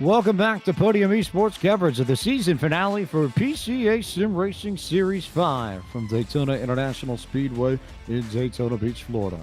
Welcome back to Podium Esports coverage of the season finale for PCA Sim Racing Series 5 from Daytona International Speedway in Daytona Beach, Florida.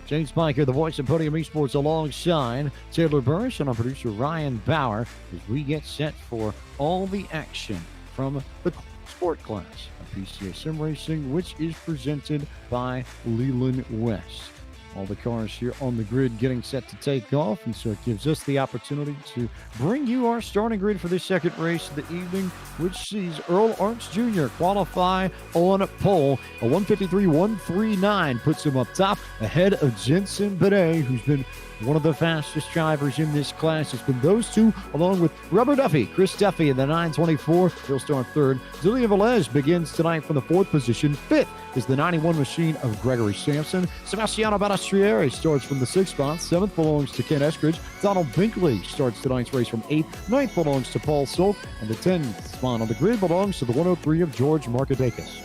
James Pike here, the voice of Podium Esports, alongside Taylor Burrish and our producer Ryan Bauer, as we get set for all the action from the sport class of PCA Sim Racing, which is presented by Leland West. All the cars here on the grid getting set to take off, and so it gives us the opportunity to bring you our starting grid for this second race of the evening, which sees Earl Arts Jr. qualify on pole. A 153.139 puts him up top, ahead of Jensen Benet, who's been one of the fastest drivers in this class. It's been those two, along with Rubber Duffy, Chris Duffy in the 924. He'll start third. Julian Velez begins tonight from the fourth position. Fifth is the 91 machine of Gregory Sampson. Sebastiano Balastrieri starts from the sixth spot. Seventh belongs to Ken Eskridge. Donald Binkley starts tonight's race from eighth. Ninth belongs to Paul Solt. And the 10th spot on the grid belongs to the 103 of George Markadakis.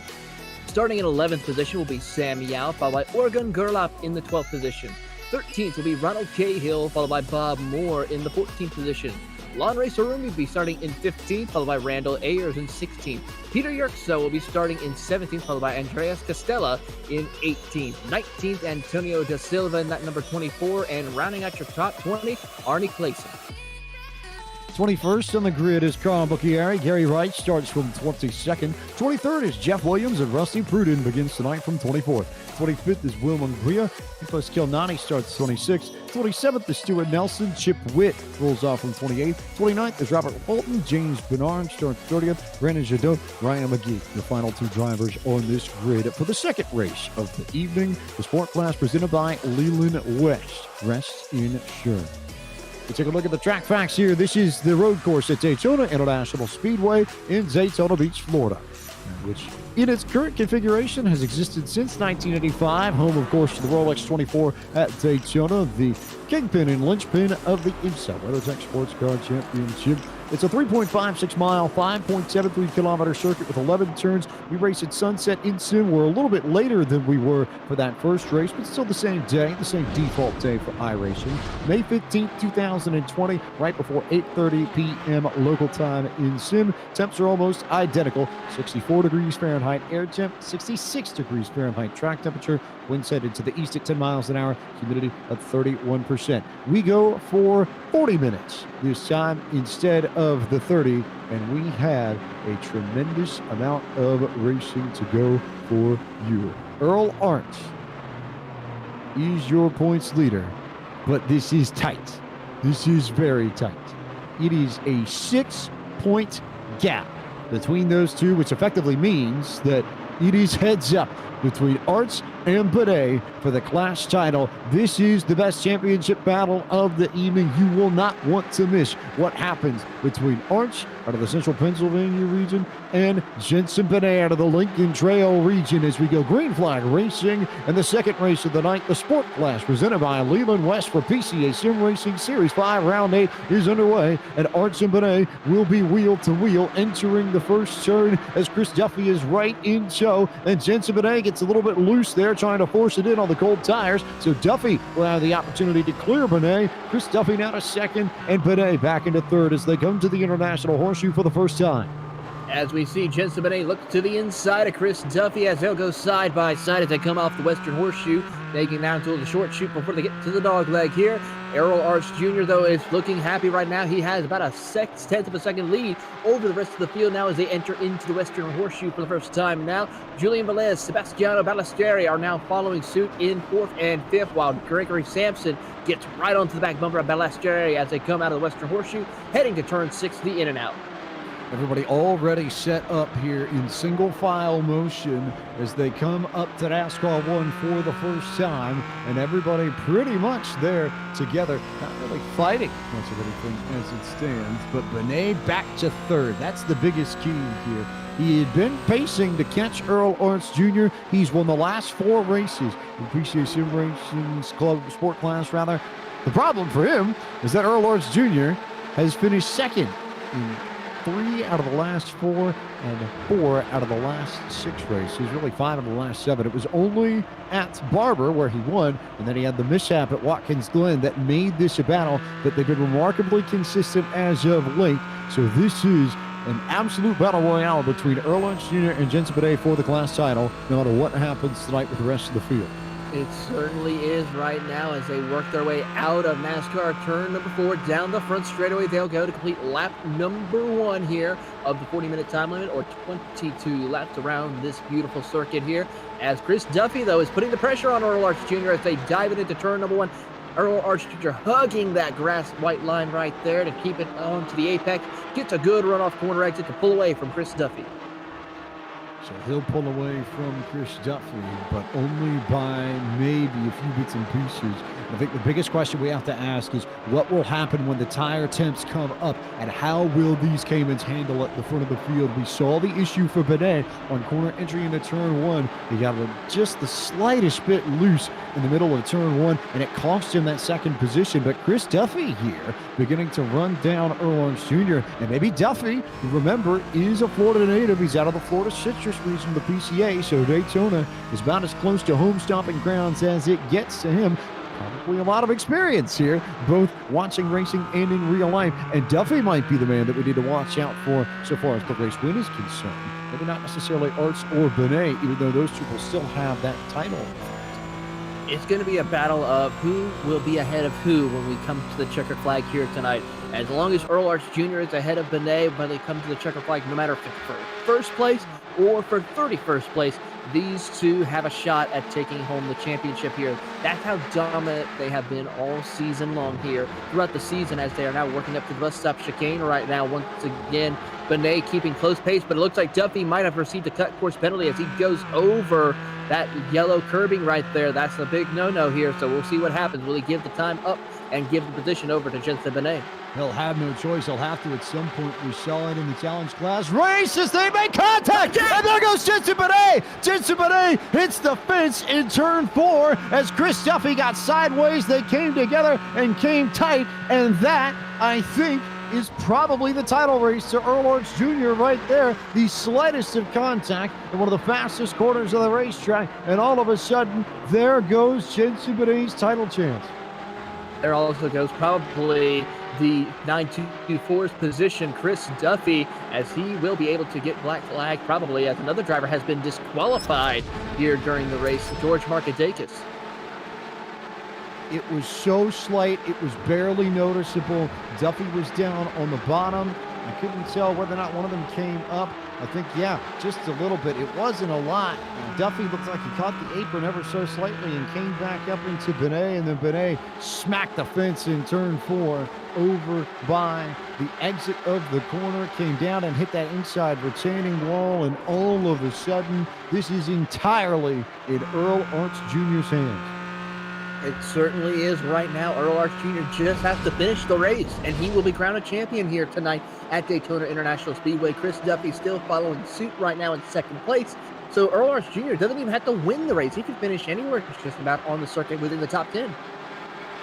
Starting in 11th position will be Sam Yao, followed by Oregon Gerlap in the 12th position. 13th will be Ronald Cahill, followed by Bob Moore in the 14th position. Lonray Sarumi will be starting in 15th, followed by Randall Ayers in 16th. Peter Yerkso will be starting in 17th, followed by Andreas Castella in 18th. 19th, Antonio da Silva in that number 24, and rounding out your top 20, Arnie Clayson. 21st on the grid is Carl Bucchieri. Gary Wright starts from 22nd. 23rd is Jeff Williams, and Rusty Pruden begins tonight from 24th. 25th is Will Mungria. Nicholas Kilnani starts 26th. 27th is Stuart Nelson. Chip Witt rolls off from 28th. 29th is Robert Fulton. James Bernard starts 30th. Brandon Jadot, Ryan McGee, the final two drivers on this grid for the second race of the evening. The sport class presented by Leland West. Rest in sure. We'll take a look at the track facts here. This is the road course at Daytona International Speedway in Daytona Beach, Florida, which in its current configuration has existed since 1985. Home, of course, to the Rolex 24 at Daytona, the kingpin and linchpin of the IMSA WeatherTech Sports Car Championship. It's a 3.56 mile, 5.73 kilometer circuit with 11 turns. We race at sunset in sim. We're a little bit later than we were for that first race, but still the same day, the same default day for iRacing. May 15th, 2020, right before 8:30 p.m. local time in sim. Temps are almost identical. 64 degrees Fahrenheit air temp, 66 degrees Fahrenheit track temperature. Winds headed to the east at 10 miles an hour. Humidity of 31%. We go for 40 minutes this time instead of the 30, and we had a tremendous amount of racing to go for you. Earl Arndt is your points leader, but this is tight. This is very tight. It is a 6-point gap between those two, which effectively means that it is heads up between Arts and Benet for the class title. This is the best championship battle of the evening. You will not want to miss what happens between Arts out of the central Pennsylvania region and Jensen Benet out of the Lincoln Trail region as we go green flag racing in the second race of the night. The sport class presented by Leland West for PCA Sim Racing Series 5. Round 8 is underway, and Arts and Benet will be wheel to wheel entering the first turn as Chris Duffy is right in tow, and Jensen Benet gets a little bit loose there, trying to force it in on the cold tires. So Duffy will have the opportunity to clear Benet. Chris Duffy now to second, and Benet back into third as they come to the International Horseshoe for the first time. As we see Jensen Benet look to the inside of Chris Duffy as they'll go side by side as they come off the Western Horseshoe, making down to the short chute before they get to the dog leg here. Errol Arts Jr., though, is looking happy right now. He has about a tenth of a second lead over the rest of the field now as they enter into the Western Horseshoe for the first time now. Julian Velez, Sebastiano Balastieri are now following suit in fourth and fifth, while Gregory Sampson gets right onto the back bumper of Balastieri as they come out of the Western Horseshoe, heading to turn 6, the in and out. Everybody already set up here in single file motion as they come up to NASCAR 1 for the first time, and everybody pretty much there together, not really fighting much of anything as it stands, but Benet back to third. That's the biggest key here. He had been pacing to catch Earl Arts Jr. He's won the last 4 races in PCA Sim Racing's club sport class, rather. The problem for him is that Earl Arts Jr. has finished second in 3 out of the last 4 and 4 out of the last 6 races. Really 5 out of the last 7. It was only at Barber where he won, and then he had the mishap at Watkins Glen that made this a battle, but they've been remarkably consistent as of late. So this is an absolute battle royale between Earl Lawrence Jr. and Jensen Bernay for the class title, no matter what happens tonight with the rest of the field. It certainly is right now as they work their way out of NASCAR turn number 4 down the front straightaway. They'll go to complete lap number 1 here of the 40-minute time limit, or 22 laps around this beautiful circuit here. As Chris Duffy, though, is putting the pressure on Earl Arch Jr. as they dive it into turn number 1. Earl Arch Jr. hugging that grass white line right there to keep it on to the apex. Gets a good runoff corner exit to pull away from Chris Duffy. So he'll pull away from Chris Duffy, but only by maybe a few bits and pieces. I think the biggest question we have to ask is what will happen when the tire temps come up, and how will these Caymans handle at the front of the field? We saw the issue for Bernay on corner entry into turn 1. He got just the slightest bit loose in the middle of turn 1, and it cost him that second position. But Chris Duffy here beginning to run down Earl Lawrence Jr. And maybe Duffy, remember, is a Florida native. He's out of the Florida Citrus region of the PCA, so Daytona is about as close to home stomping grounds as it gets to him. Probably a lot of experience here, both watching racing and in real life. And Duffy might be the man that we need to watch out for so far as the race win is concerned. Maybe not necessarily Arts or Bernay, even though those two will still have that title. It's going to be a battle of who will be ahead of who when we come to the checker flag here tonight. As long as Earl Arch Jr. is ahead of Bernay when they come to the checker flag, no matter if it's for first place or for 31st place, these two have a shot at taking home the championship here. That's how dominant they have been all season long here throughout the season, as they are now working up to the bus stop chicane right now. Once again, Bernay keeping close pace, but it looks like Duffy might have received a cut course penalty as he goes over that yellow curbing right there. That's a big no-no here, so we'll see what happens. Will he give the time up and give the position over to Jensen Bernay? He'll have no choice. He'll have to at some point. We saw it in the challenge class race as they make contact. And there goes Jensen Bernay. Jensen Bernay hits the fence in turn 4 as Chris Duffy got sideways. They came together and came tight. And that, I think, is probably the title race to Earl Arch Jr. right there. The slightest of contact in one of the fastest corners of the racetrack. And all of a sudden, there goes Jensen Bernay's title chance. There also goes probably the 924's position, Chris Duffy, as he will be able to get black flag probably, as another driver has been disqualified here during the race, George Markadakis. It was so slight, it was barely noticeable. Duffy was down on the bottom. I couldn't tell whether or not one of them came up. I think, yeah, just a little bit. It wasn't a lot. Duffy looked like he caught the apron ever so slightly and came back up into Bernay, and then Bernay smacked the fence in turn 4 over by the exit of the corner, came down and hit that inside retaining wall, and all of a sudden, this is entirely in Earl Arch Jr.'s hands. It certainly is right now. Earl Arch Jr. just has to finish the race, and he will be crowned a champion here tonight at Daytona International Speedway. Chris Duffy still following suit right now in second place. So Earl Arch Jr. doesn't even have to win the race. He can finish anywhere just about on the circuit within the top 10.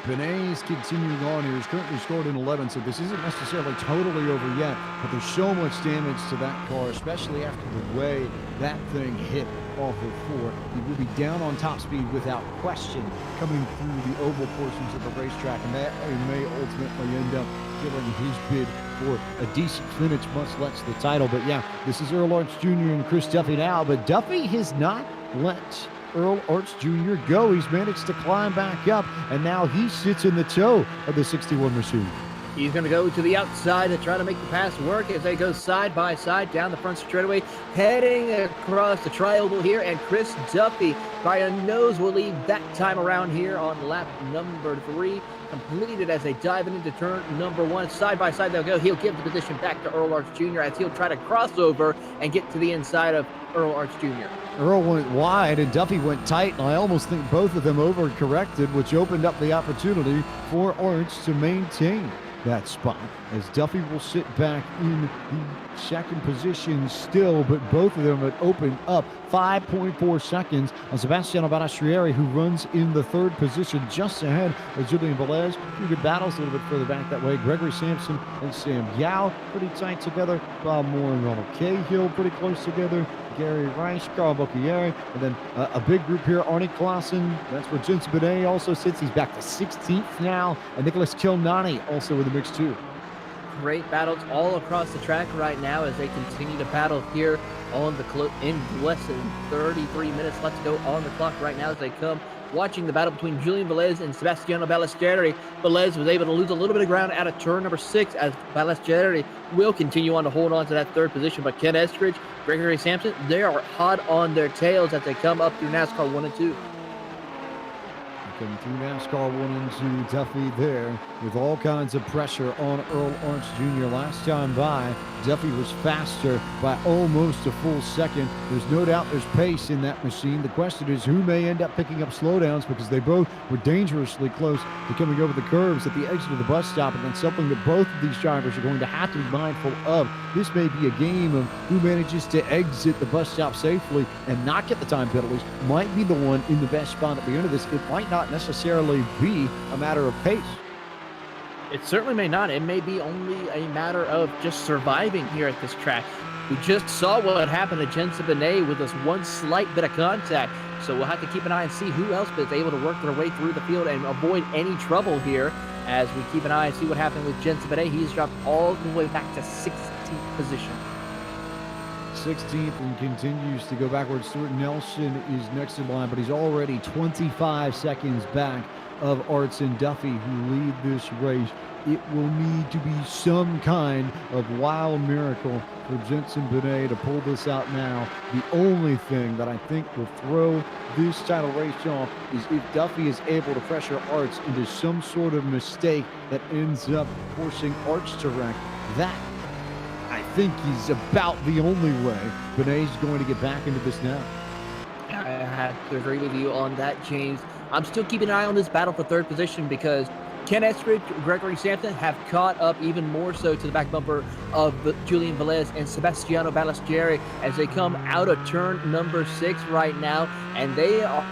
Bernay is continuing on here. He's currently scored in 11, so this isn't necessarily totally over yet, but there's so much damage to that car, especially after the way that thing hit off of 4. He will be down on top speed without question coming through the oval portions of the racetrack, and that may ultimately end up killing his bid for a decent finish, much less the title. But yeah, this is Earl Arch Jr. and Chris Duffy now, but Duffy has not let Earl Arch Jr. go. He's managed to climb back up, and now he sits in the toe of the 61 machine. He's going to go to the outside to try to make the pass work as they go side by side down the front straightaway, heading across the tri-oval here, and Chris Duffy by a nose will lead that time around here on lap number 3. Completed as they dive into turn number 1. Side by side they'll go. He'll give the position back to Earl Arch Jr. as he'll try to cross over and get to the inside of Earl Arch Jr. Earl went wide and Duffy went tight, and I almost think both of them overcorrected, which opened up the opportunity for Arch to maintain. that spot, as Duffy will sit back in the second position still, but both of them had opened up 5.4 seconds on Sebastiano Balastrieri, who runs in the third position just ahead of Julian Velez. Two good battles a little bit further back that way. Gregory Sampson and Sam Yao pretty tight together. Bob Moore and Ronald Cahill pretty close together. Gary Rice, Carl Bocchieri, and then a big group here. Arnie Clausen, that's where Jensen Benet also sits. He's back to 16th now, and Nicholas Kilnani also in the mix too. Great battles all across the track right now as they continue to battle here on the in less than 33 minutes left to go on the clock right now as they come watching the battle between Julian Velez and Sebastiano Balastrieri. Velez was able to lose a little bit of ground out of turn number 6 as Balastrieri will continue on to hold on to that third position. But Ken Eskridge, Gregory Sampson, they are hot on their tails as they come up through NASCAR 1 and 2. Coming through NASCAR 1 and 2, Duffy there with all kinds of pressure on Earl Arts Jr. Last time by, Duffy was faster by almost a full second. There's no doubt there's pace in that machine. The question is who may end up picking up slowdowns, because they both were dangerously close to coming over the curves at the exit of the bus stop, and that's something that both of these drivers are going to have to be mindful of. This may be a game of who manages to exit the bus stop safely and not get the time penalties. Might be the one in the best spot at the end of this. It might not necessarily be a matter of pace. It certainly may not. It may be only a matter of just surviving here at this track. We just saw what happened to Jensen Benet with this one slight bit of contact. So we'll have to keep an eye and see who else is able to work their way through the field and avoid any trouble here as we keep an eye and see what happened with Jensen Benet. He's dropped all the way back to 16th position. 16th and continues to go backwards. Stuart Nelson is next in line, but he's already 25 seconds back of Arts and Duffy, who lead this race. It will need to be some kind of wild miracle for Jensen Benet to pull this out now. The only thing that I think will throw this title race off is if Duffy is able to pressure Arts into some sort of mistake that ends up forcing Arts to wreck. That, I think, is about the only way Benet's going to get back into this now. I have to agree with you on that, James. I'm still keeping an eye on this battle for third position because Ken Eskridge, Gregory Sampson have caught up even more so to the back bumper of Julian Velez and Sebastiano Balastrieri as they come out of turn number 6 right now, and they are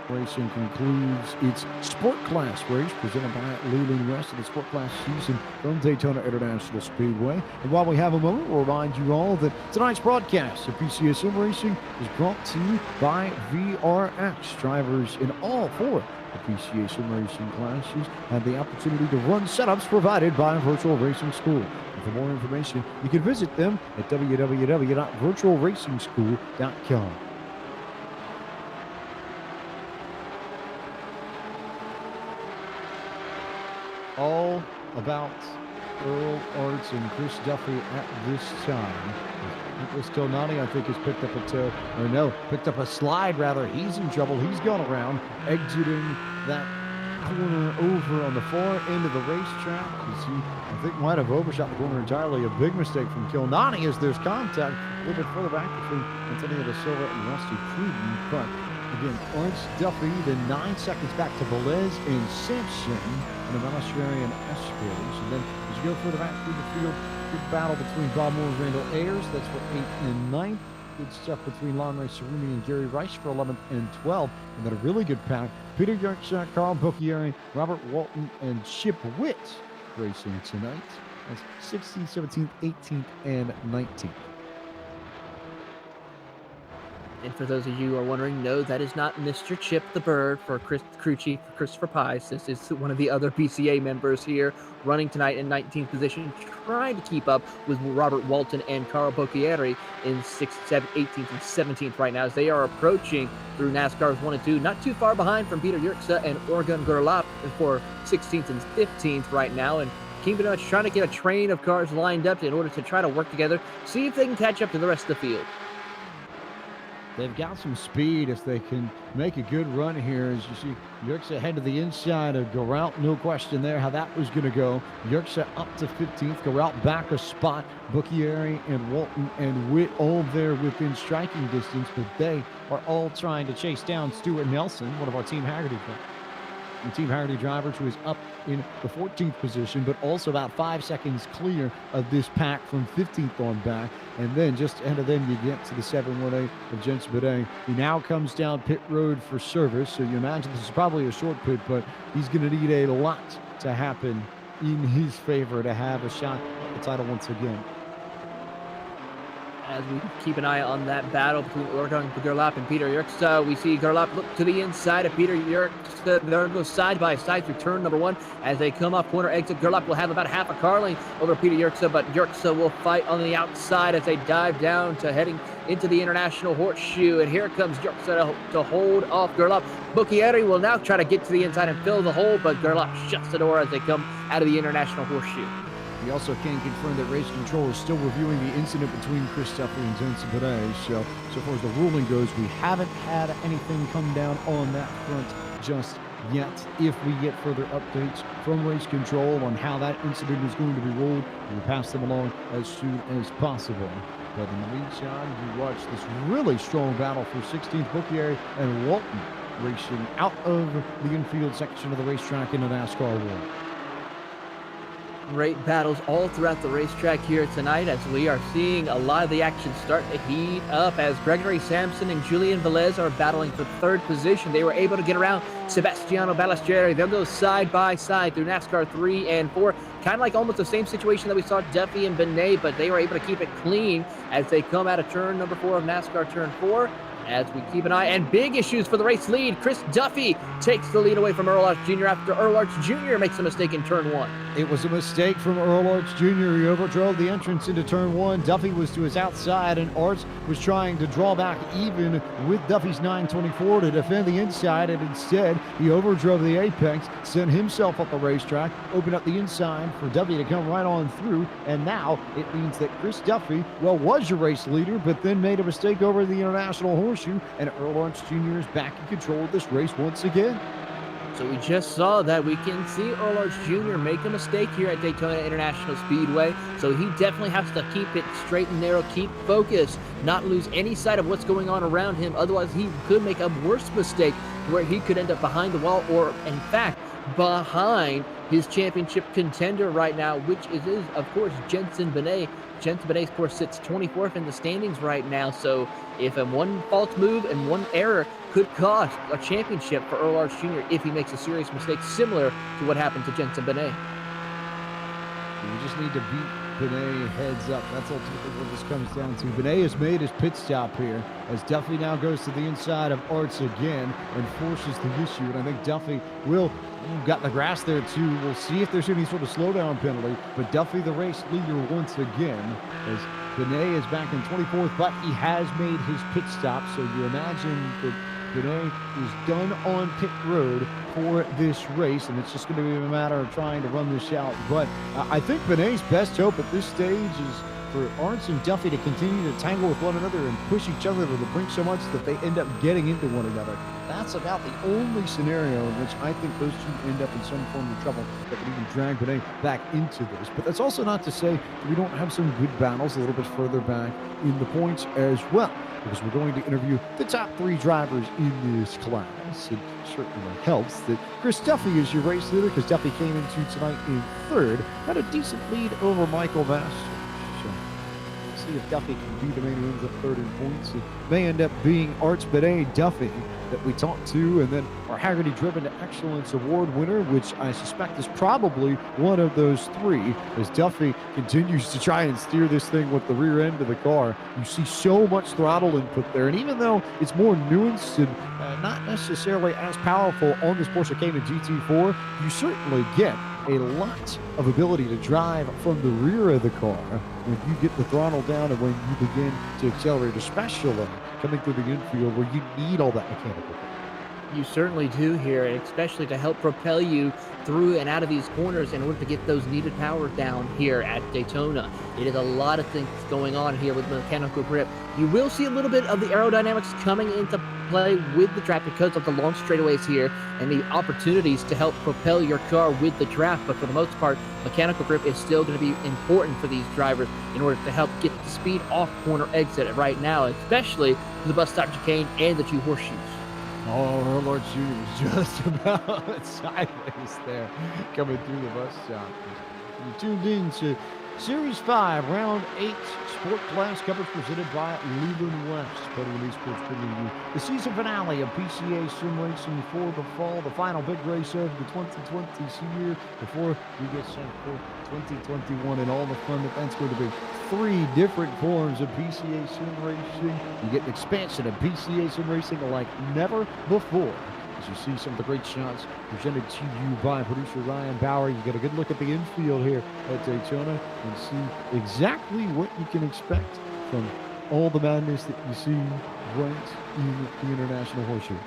Racing concludes its Sport Class race presented by Leland West of the Sport Class season from Daytona International Speedway. And while we have a moment, we'll remind you all that tonight's broadcast of PCA Sim Racing is brought to you by VRX. Drivers in all 4 the PCA Sim Racing classes have the opportunity to run setups provided by Virtual Racing School. And for more information, you can visit them at www.virtualracingschool.com. All about Earl Arts and Chris Duffy at this time. Nicholas Kilnani, I think, has picked up a toe, or no, picked up a slide rather. He's in trouble. He's gone around, exiting that corner over on the far end of the racetrack. As he, I think, might have overshot the corner entirely. A big mistake from Kilnani as there's contact a little bit further back between Antonio de Silva and Rusty Pruden. But again, Arts Duffy, then 9 seconds back to Velez and Sampson, and the Balastrieri and Eskridge. And then as you go further back through the field, good battle between Bob Moore and Randall Ayers. That's for 8th and 9th. Good stuff between Lonray Cerumi and Gary Rice for 11th and 12th. And then a really good pack. Peter Yerkshire, Carl Bocchieri, Robert Walton, and Chip Witt racing tonight. That's 16th, 17th, 18th, and 19th. And for those of you who are wondering, no, that is not Mr. Chip the Bird for crew chief Christopher Pies. This is one of the other PCA members here running tonight in 19th position, trying to keep up with Robert Walton and Carl Bocchieri in 6th, 7th, 18th, and 17th right now as they are approaching through NASCAR's 1 and 2, not too far behind from Peter Yerxa and Orgun Gerlap for 16th and 15th right now. And keeping much trying to get a train of cars lined up in order to try to work together, see if they can catch up to the rest of the field. They've got some speed if they can make a good run here. As you see, Yerxa head to the inside of Geralt. No question there how that was going to go. Yerxa up to 15th. Geralt back a spot. Bocchieri and Walton and Witt all there within striking distance, but they are all trying to chase down Stuart Nelson, one of our Team Haggerty drivers. Team Haggerty drivers who is up in the 14th position, but also about 5 seconds clear of this pack from 15th on back. And then just ahead of them, you get to the 718 of Jensen Bidet. He now comes down pit road for service. So you imagine this is probably a short pit, but he's going to need a lot to happen in his favor to have a shot at the title once again. As we keep an eye on that battle between Orgun Gerlap and Peter Yerxa, we see Gerlap look to the inside of Peter Yerxa. They're go side by side through turn number 1. As they come off corner exit, Gerlap will have about half a car length over Peter Yerxa, but Yerxa will fight on the outside as they dive down to heading into the International Horseshoe. And here comes Yerxa to hold off Gerlap. Bocchieri will now try to get to the inside and fill the hole, but Gerlap shuts the door as they come out of the International Horseshoe. We also can confirm that race control is still reviewing the incident between Chris Duffy and Jensen Bidet. So far as the ruling goes, we haven't had anything come down on that front just yet. If we get further updates from race control on how that incident is going to be ruled, we'll pass them along as soon as possible. But in the meantime, we watch this really strong battle for 16th. Bocchieri and Walton racing out of the infield section of the racetrack into NASCAR 1. Great battles all throughout the racetrack here tonight as we are seeing a lot of the action start to heat up as Gregory Sampson and Julian Velez are battling for 3rd position. They were able to get around Sebastiano Ballestieri. They'll go side by side through NASCAR 3 and 4. Kind of like almost the same situation that we saw Duffy and Benet, but they were able to keep it clean as they come out of turn number 4 of NASCAR turn 4. As we keep an eye, and big issues for the race lead. Chris Duffy takes the lead away from Earl Arts Jr. after Earl Arts Jr. makes a mistake in turn 1. It was a mistake from Earl Arts Jr. He overdrove the entrance into turn 1. Duffy was to his outside, and Arts was trying to draw back even with Duffy's 924 to defend the inside, and instead he overdrove the apex, sent himself up the racetrack, opened up the inside for Duffy to come right on through, and now it means that Chris Duffy, was your race leader, but then made a mistake over the International Horseshoe, and Earl Arts Jr. is back in control of this race once again. So we just saw that we can see Earl Arts Jr. make a mistake here at Daytona International Speedway. So he definitely has to keep it straight and narrow, keep focused, not lose any sight of what's going on around him. Otherwise, he could make a worse mistake where he could end up behind the wall or, in fact, behind his championship contender right now, which is of course, Jensen Benet. Jensen Benet, of course, sits 24th in the standings right now. So if one false move and one error could cost a championship for Earl Arts Jr. if he makes a serious mistake similar to what happened to Jensen Benet. We just need to beat Benet heads up. That's ultimately what this comes down to. Benet has made his pit stop here as Duffy now goes to the inside of Arts again and forces the issue. And I think Duffy will got the grass there too. We'll see if there's any sort of slowdown penalty. But Duffy, the race leader once again, as Benet is back in 24th, but he has made his pit stop. So you imagine that Benet is done on pit road for this race, and it's just going to be a matter of trying to run this out. But I think Benet's best hope at this stage is for Arts and Duffy to continue to tangle with one another and push each other to the brink so much that they end up getting into one another. That's about the only scenario in which I think those two end up in some form of trouble that could even drag Benet back into this. But that's also not to say that we don't have some good battles a little bit further back in the points as well, because we're going to interview the top 3 drivers in this class. It certainly helps that Chris Duffy is your race leader, because Duffy came into tonight in 3rd, had a decent lead over Michael Vassar. So see see if Duffy can beat him, and he ends up third in points. It may end up being Arts Bidet Duffy that we talked to, and then our Haggerty Driven to Excellence Award winner, which I suspect is probably one of those three, as Duffy continues to try and steer this thing with the rear end of the car. You see so much throttle input there, and even though it's more nuanced and not necessarily as powerful on this Porsche Cayman GT4, you certainly get a lot of ability to drive from the rear of the car when you get the throttle down and when you begin to accelerate, especially coming through the infield where you need all that mechanical power. You certainly do here, and especially to help propel you through and out of these corners in order to get those needed power down here at Daytona. It is a lot of things going on here with mechanical grip. You will see a little bit of the aerodynamics coming into play with the track because of the long straightaways here and the opportunities to help propel your car with the draft, but for the most part, mechanical grip is still going to be important for these drivers in order to help get the speed off corner exit right now, especially the bus stop chicane and the two horseshoes. Oh, Lord Jr. was just about sideways there, coming through the bus stop. You tuned in to Series 5, Round 8, Sport Class coverage presented by Leland West, part of the Sports Premium. The season finale of PCA Sim Racing for the fall, the final big race of the 2020 year before we get set for 2021 and all the fun that that's going to be. 3 different forms of PCA Sim Racing. You get an expansion of PCA Sim Racing like never before. As you see some of the great shots presented to you by producer Ryan Bauer, you get a good look at the infield here at Daytona and see exactly what you can expect from all the madness that you see right in the International Horseshoe.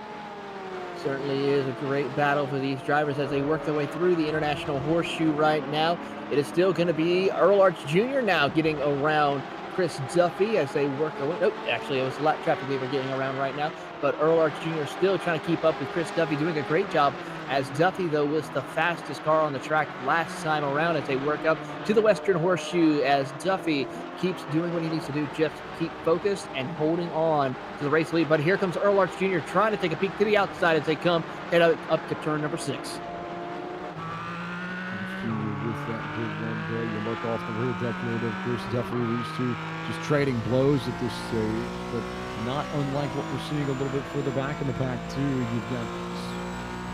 Certainly is a great battle for these drivers as they work their way through the International Horseshoe right now. It is still going to be Earl Arts Jr. now getting around Chris Duffy as they work their way. Nope, actually, it was lap traffic they were getting around right now. But Earl Arts Jr. still trying to keep up with Chris Duffy, doing a great job, as Duffy, though, was the fastest car on the track last time around as they work up to the Western Horseshoe, as Duffy keeps doing what he needs to do, just keep focused and holding on to the race lead. But here comes Earl Arts Jr. trying to take a peek to the outside as they come head up to turn number 6. With that big one there, you look off the rear deck of Chris Duffy. These two just trading blows at this stage, but not unlike what we're seeing a little bit further back in the pack too. You've got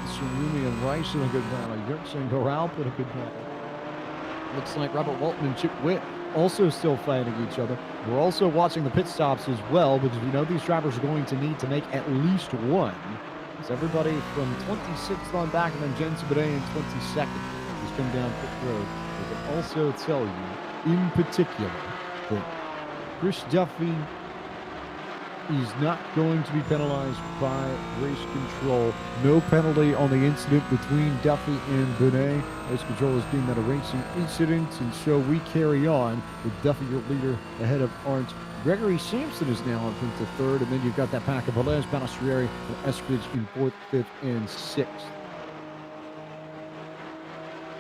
Sarumi and Rice in a good battle. Yertz and Goralp in a good battle. Looks like Robert Walton and Chip Witt also still fighting each other. We're also watching the pit stops as well, because we know these drivers are going to need to make at least one. As everybody from 26th on back, and then Jensen Bidet in 22nd has come down pit road. We can also tell you, in particular, that Chris Duffy is not going to be penalized by race control. No penalty on the incident between Duffy and Binet. Race control is deemed that a racing incident, and so we carry on with Duffy, your leader, ahead of Arndt. Gregory Sampson is now up into 3rd, and then you've got that pack of Velez, Balistrieri, and Eskridge in 4th, 5th, and 6th.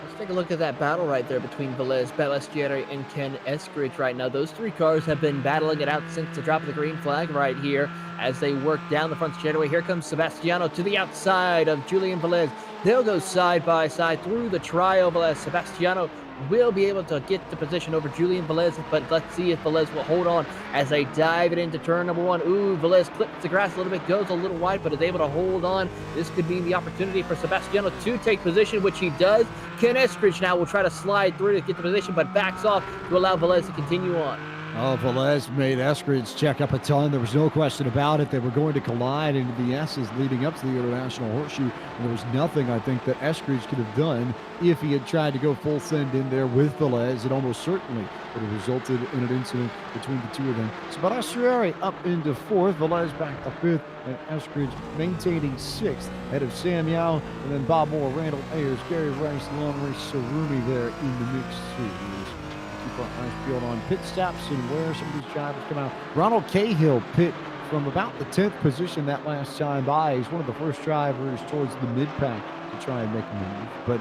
Let's take a look at that battle right there between Velez, Balistrieri, and Ken Eskridge right now. Those 3 cars have been battling it out since the drop of the green flag right here as they work down the front straightaway. Here comes Sebastiano to the outside of Julian Velez. They'll go side by side through the trial. Velez, Sebastiano will be able to get the position over Julian Velez, but let's see if Velez will hold on as they dive it into turn number 1. Ooh, Velez clips the grass a little bit, goes a little wide, but is able to hold on. This could be the opportunity for Sebastiano to take position, which he does. Ken Eskridge now will try to slide through to get the position, but backs off to allow Velez to continue on. Oh, Velez made Eskridge check up a ton. There was no question about it. They were going to collide into the S's leading up to the International Horseshoe. And there was nothing, I think, that Eskridge could have done if he had tried to go full send in there with Velez. It almost certainly would have resulted in an incident between the two of them. So Balistrieri up into 4th, Velez back to 5th, and Eskridge maintaining 6th, ahead of Sam Yao, and then Bob Moore, Randall Ayers, Gary Rice, Lonray Sarumi there in the mix too. Keep our eyes peeled on pit stops and where some of these drivers come out. Ronald Cahill pit from about the 10th position that last time by. He's one of the first drivers towards the mid-pack to try and make a move. But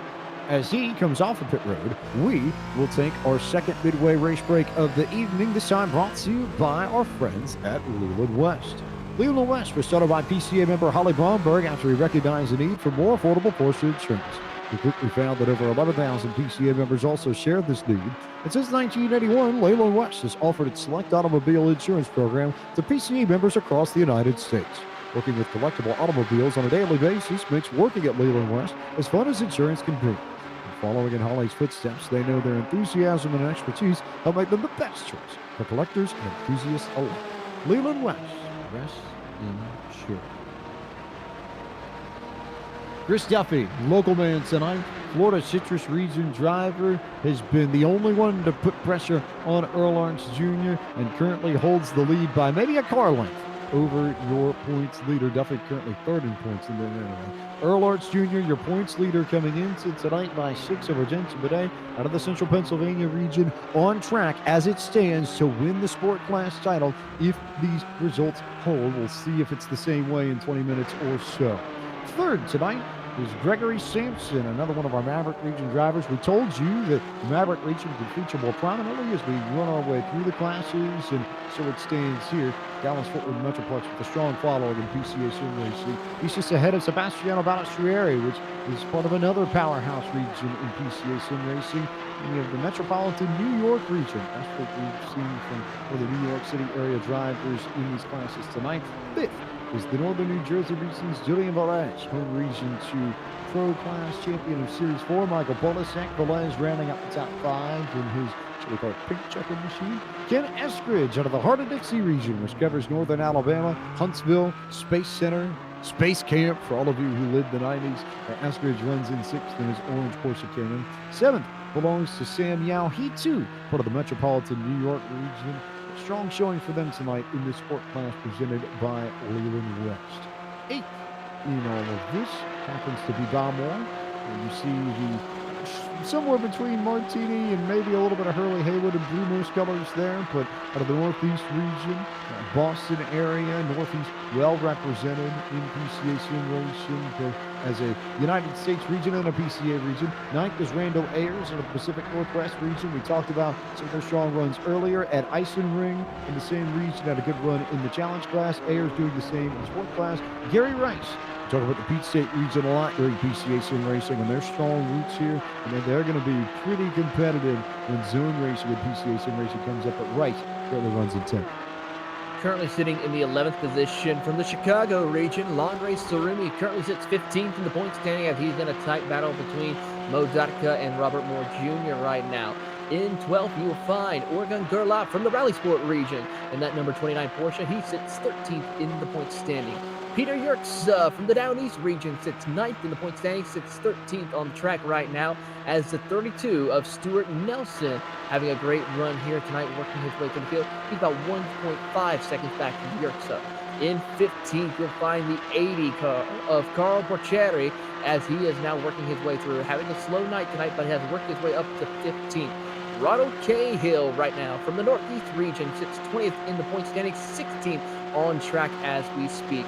as he comes off the pit road, we will take our second midway race break of the evening, this time brought to you by our friends at Leland West. Leland West was started by PCA member Holly Bromberg after he recognized the need for more affordable Porsche insurance. We quickly found that over 11,000 PCA members also shared this need. And since 1981, Leyland West has offered its select automobile insurance program to PCA members across the United States. Working with collectible automobiles on a daily basis makes working at Leyland West as fun as insurance can be. And following in Holly's footsteps, they know their enthusiasm and expertise help make them the best choice for collectors and enthusiasts alike. Leyland West, rest in sure. Chris Duffy, local man tonight, Florida Citrus Region driver, has been the only one to put pressure on Earl Arndt Jr. and currently holds the lead by maybe a car length over your points leader. Duffy currently third in points in the anyway. Earl Arndt Jr., your points leader, coming into tonight by 6 over Jensen Bidet out of the Central Pennsylvania region, on track as it stands to win the Sport Class title if these results hold. We'll see if it's the same way in 20 minutes or so. Third tonight is Gregory Sampson, another one of our Maverick Region drivers. We told you that the Maverick Region would feature more prominently as we run our way through the classes, and so it stands here. Dallas-Fort Worth Metroplex with a strong following in PCA Sim Racing. He's just ahead of Sebastiano Balestrieri, which is part of another powerhouse region in PCA Sim Racing. We have the Metropolitan New York region. That's what we've seen from the New York City area drivers in these classes tonight. Fifth is the Northern New Jersey region's Julian Velez, home region 2 Pro Class champion of Series 4. Michael Polisek, Velez rounding up the top 5 in his, shall we call it, pink checking machine. Ken Eskridge out of the Heart of Dixie region, which covers northern Alabama, Huntsville, Space Center, Space Camp for all of you who lived the 90s. Eskridge runs in 6th in his orange Porsche Cayman. 7th belongs to Sam Yao. He too, part of the Metropolitan New York region. Strong showing for them tonight in this Sport Class presented by Leyland West. 8th in all of this happens to be Balmore. You see the somewhere between Martini and maybe a little bit of Hurley Haywood and Blue Moose colors there, but out of the Northeast region, Boston area, Northeast well represented in PCA Sim Racing, both as a United States region and a PCA region. 9th is Randall Ayers in the Pacific Northwest region. We talked about some of their strong runs earlier at Ison Ring in the same region, had a good run in the challenge class. Ayers doing the same in sport class. Gary Rice, talk about the Peach State region a lot during PCA Sim Racing and their strong roots here. And they're going to be pretty competitive when zone racing and PCA Sim Racing comes up. But Rice currently runs in 10th. Currently sitting in the 11th position from the Chicago region, Landre Sarumi currently sits 15th in the point standing as he's in a tight battle between Mo Dutka and Robert Moore Jr. right now. In 12th, you will find Oregon Gerlach from the Rally Sport region. In that number 29 Porsche, he sits 13th in the point standing. Peter Yerkes from the Down East region sits 9th in the point standing, sits 13th on the track right now, as the 32 of Stuart Nelson having a great run here tonight, working his way through the field. He's about 1.5 seconds back from Yerkes. In 15th, you'll find the 80 of Carl Porcheri, as he is now working his way through, having a slow night tonight, but has worked his way up to 15th. Ronald Cahill right now from the Northeast region sits 20th in the point standing, 16th on track as we speak.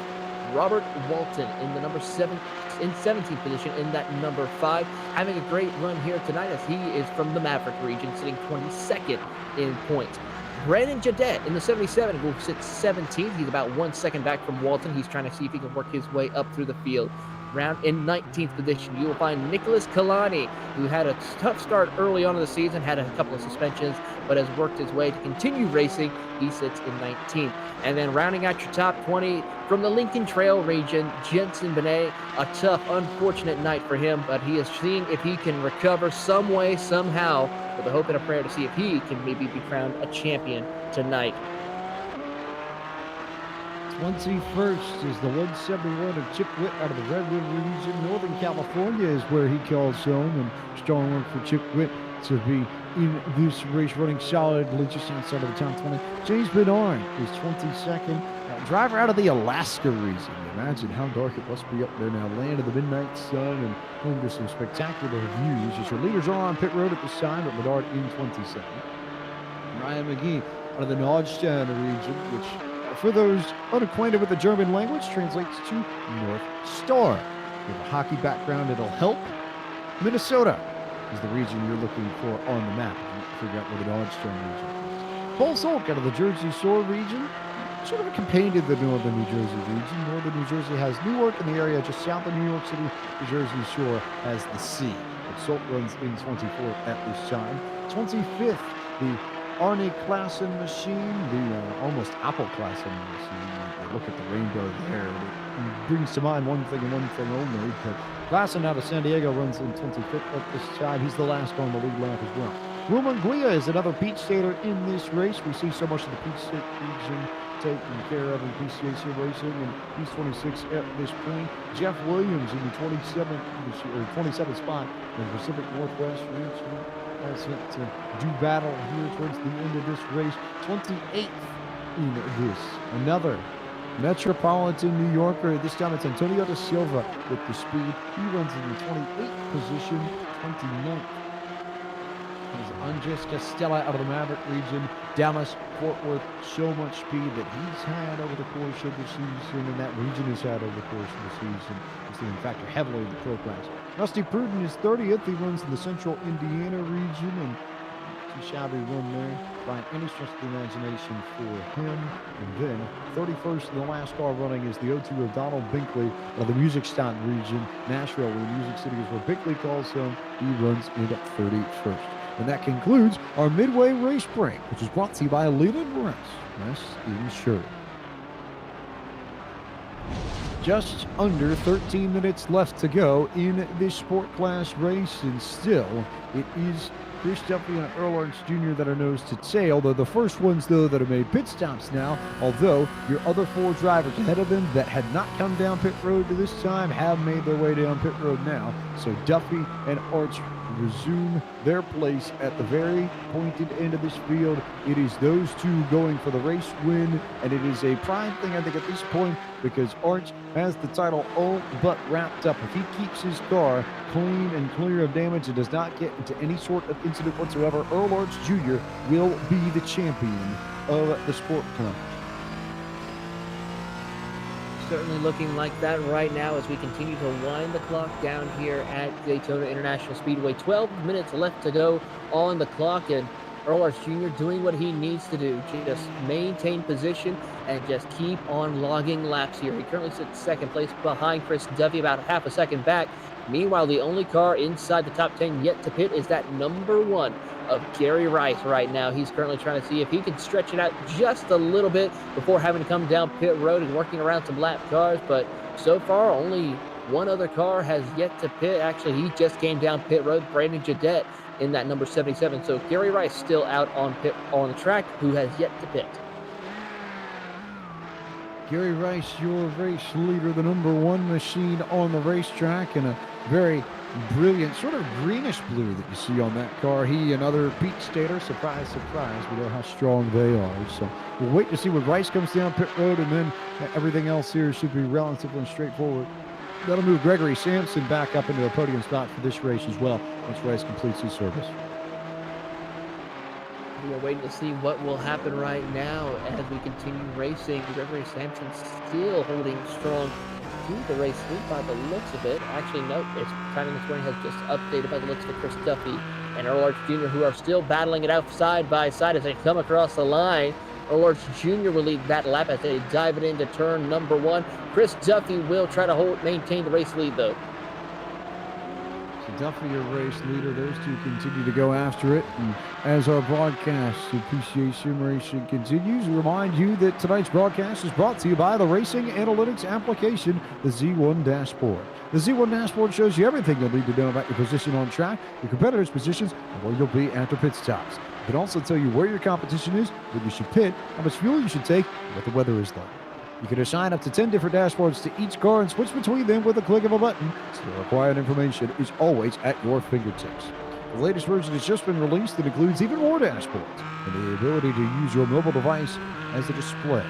Robert Walton in the number 7 in 17th position in that number 5, having a great run here tonight as he is from the Maverick region, sitting 22nd in points. Brandon Jadet in the 77 will sit 17th. He's about 1 second back from Walton. He's trying to see if he can work his way up through the field. Round in 19th position, you will find Nicholas Kalani, who had a tough start early on in the season, had a couple of suspensions, but has worked his way to continue racing. He sits in 19th. And then rounding out your top 20 from the Lincoln Trail region, Jensen Benet, a tough, unfortunate night for him, but he is seeing if he can recover some way, somehow, with a hope and a prayer to see if he can maybe be crowned a champion tonight. 21st is the 171 of Chip Witt out of the Redwood region. Northern California is where he calls home, and strong work for Chip Witt to be in this race running solidly just outside of the top 20. James Bernard is 22nd. Driver out of the Alaska region. Imagine how dark it must be up there now. Land of the midnight sun and home to some spectacular views. As your leaders are on pit road at this time, but Bernard in 22nd. Ryan McGee out of the Nordstein region, which for those unacquainted with the German language, translates to North Star. If you have a hockey background, it'll help. Minnesota is the region you're looking for on the map. Figure out where the Nordstrom region is. Paul Solk out of the Jersey Shore region. sort of a companion to the northern New Jersey region. Northern New Jersey has Newark in the area just south of New York City. The Jersey Shore has the sea. Salt runs in 24th at this time. 25th, the Arnie Klassen machine, the almost Apple Klassen machine. You look at the rainbow there, it brings to mind one thing and one thing only. But Klassen out of San Diego runs in 25th at this time. He's the last on the lead lap as well. Will Monguia is another Peach Stater in this race. We see so much of the Peach State region taken care of in PCA sim racing, and he's 26 at this point. Jeff Williams in the 27th spot in the Pacific Northwest region has yet to do battle here towards the end of this race. 28th in this. Another Metropolitan New Yorker. This time it's Antonio de Silva with the speed. He runs in the 28th position. 29th. Is Andres Castella out of the Maverick region. Dallas, Fort Worth, so much speed that he's had over the course of the season, and that region has had over the course of the season. He's going to factor heavily in the pro class. Rusty Pruden is 30th. He runs in the central Indiana region, and too shabby run there by any stretch of the imagination for him. And then 31st in the last car running is the O2 of Donald Binkley of the Music Stock region, Nashville, where Music City is where Binkley calls home. He runs in at 31st. And that concludes our midway race break, which is brought to you by Leland Rest Insured. Just under 13 minutes left to go in this sport class race, and still it is Chris Duffy and Earl Arts Jr. that are nose to tail. They're the first ones, though, that have made pit stops now, although your other four drivers ahead of them that had not come down pit road to this time have made their way down pit road now. So Duffy and Arts resume their place at the very pointed end of this field. It is those two going for the race win, and it is a prime thing, I think, at this point, because Arch has the title all but wrapped up. If he keeps his car clean and clear of damage and does not get into any sort of incident whatsoever, Earl Arch Jr. will be the champion of the sport club. Certainly looking like that right now as we continue to wind the clock down here at Daytona International Speedway. 12 minutes left to go on the clock, and Earl Arts Jr. doing what he needs to do, just maintain position and just keep on logging laps here. He currently sits second place behind Chris Duffy, about half a second back. Meanwhile, the only car inside the top 10 yet to pit is that number one of Gary Rice right now. He's currently trying to see if he can stretch it out just a little bit before having to come down pit road and working around some lap cars. But so far, only one other car has yet to pit. Actually, he just came down pit road, Brandon Jadette, in that number 77. So Gary Rice still out on the track, who has yet to pit. Gary Rice, your race leader, the number one machine on the racetrack, and a very brilliant sort of greenish blue that you see on that car. He and other Peach Stater, surprise, surprise, we know how strong they are. So we'll wait to see when Rice comes down pit road, and then everything else here should be relatively straightforward. That'll move Gregory Sampson back up into a podium spot for this race as well once Rice completes his service. We are waiting to see what will happen right now as we continue racing. Gregory Sampson still holding strong to the race lead by the looks of it. Actually, no, its timing this morning has just updated by the looks of Chris Duffy and Earl Arch Jr., who are still battling it out side by side as they come across the line. Earl Arch Jr. will lead that lap as they dive it into turn number one. Chris Duffy will try to maintain the race lead, though. So Duffy, your race leader, those two continue to go after it. And as our broadcast of PCA Sim Racing continues, we remind you that tonight's broadcast is brought to you by the racing analytics application, the Z1 Dashboard. The Z1 Dashboard shows you everything you'll need to know about your position on track, your competitors' positions, and where you'll be after pit stops. It can also tell you where your competition is, when you should pit, how much fuel you should take, and what the weather is like. You can assign up to 10 different dashboards to each car and switch between them with a click of a button, so the required information is always at your fingertips. The latest version has just been released that includes even more dashboards and the ability to use your mobile device as a display.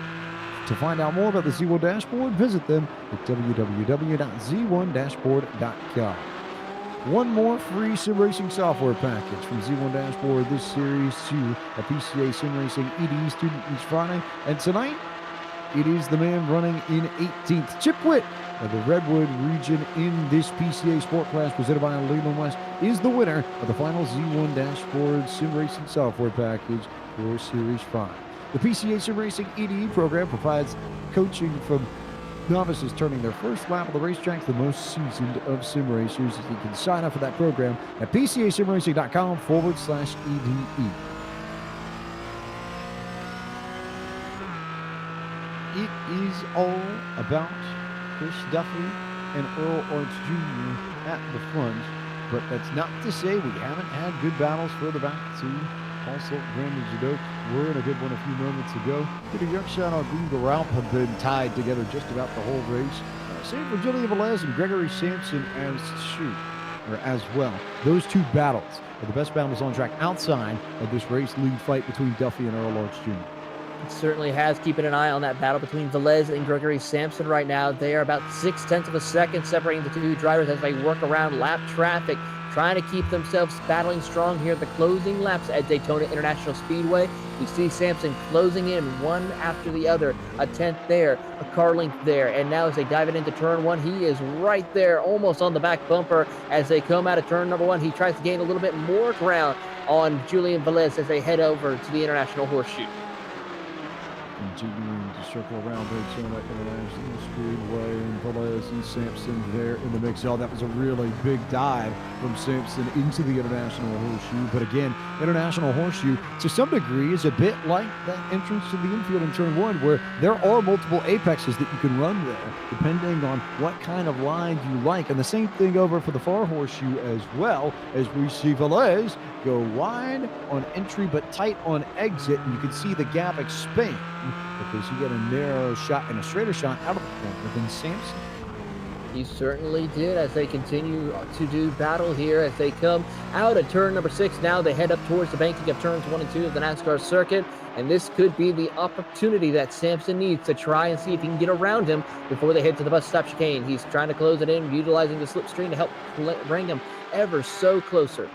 To find out more about the Z1 Dashboard, visit them at www.z1dashboard.com. One more free sim racing software package from Z1 Dashboard this series to a PCA Sim Racing ED student each Friday. And tonight, it is the man running in 18th, Chip Witt of the Redwood region in this PCA Sport class presented by Leland West, is the winner of the final Z1 Dashboard Sim Racing software package for Series 5. The PCA Sim Racing EDE program provides coaching from novices turning their first lap of the racetrack to the most seasoned of sim racers. You can sign up for that program at PCASimRacing.com/EDE. It is all about Chris Duffy and Earl Arts Jr. at the front, but that's not to say we haven't had good battles further back too. Also, Brandon Jadot were in a good one a few moments ago. Peter Yerkshot and Augusto Ralph have been tied together just about the whole race. Same for Julian Velez and Gregory Sampson as well. Those two battles are the best battles on track outside of this race lead fight between Duffy and Earl Arts Jr. It certainly has. Keeping an eye on that battle between Velez and Gregory Sampson right now. They are about 0.6 of a second separating the two drivers as they work around lap traffic, trying to keep themselves battling strong here at the closing laps at Daytona International Speedway. We see Sampson closing in one after the other, a 10th there, a car length there, and now as they dive it into turn one, he is right there, almost on the back bumper as they come out of turn number one. He tries to gain a little bit more ground on Julian Velez as they head over to the International Horseshoe. Continuing to circle around Daytona International Speedway, and Velez and Sampson there in the mix. Oh, that was a really big dive from Sampson into the International Horseshoe. But again, International Horseshoe, to some degree, is a bit like that entrance to the infield in turn one, where there are multiple apexes that you can run there, depending on what kind of line you like. And the same thing over for the far Horseshoe as well, as we see Velez go wide on entry but tight on exit, and you can see the gap expand because he got a narrow shot and a straighter shot out of the corner than Sampson. He certainly did as they continue to do battle here as they come out of turn number 6. Now they head up towards the banking of turns 1 and 2 of the NASCAR circuit, and this could be the opportunity that Sampson needs to try and see if he can get around him before they head to the bus stop chicane. He's trying to close it in, utilizing the slipstream to help bring him ever so closer.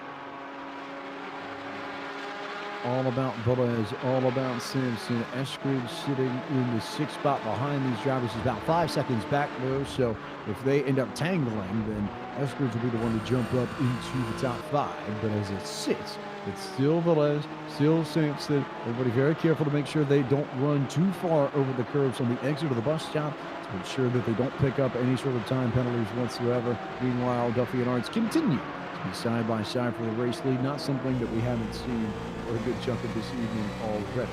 All about Velez, all about Sampson. Eskridge sitting in the 6th spot behind these drivers. He's about 5 seconds back though, so if they end up tangling, then Eskridge will be the one to jump up into the top 5. But as it sits, it's still Velez, still Sampson. Everybody very careful to make sure they don't run too far over the curves on the exit of the bus stop to ensure that they don't pick up any sort of time penalties whatsoever. Meanwhile, Duffy and Arts continue to be side by side for the race lead. Not something that we haven't seen for a good chunk of this evening already.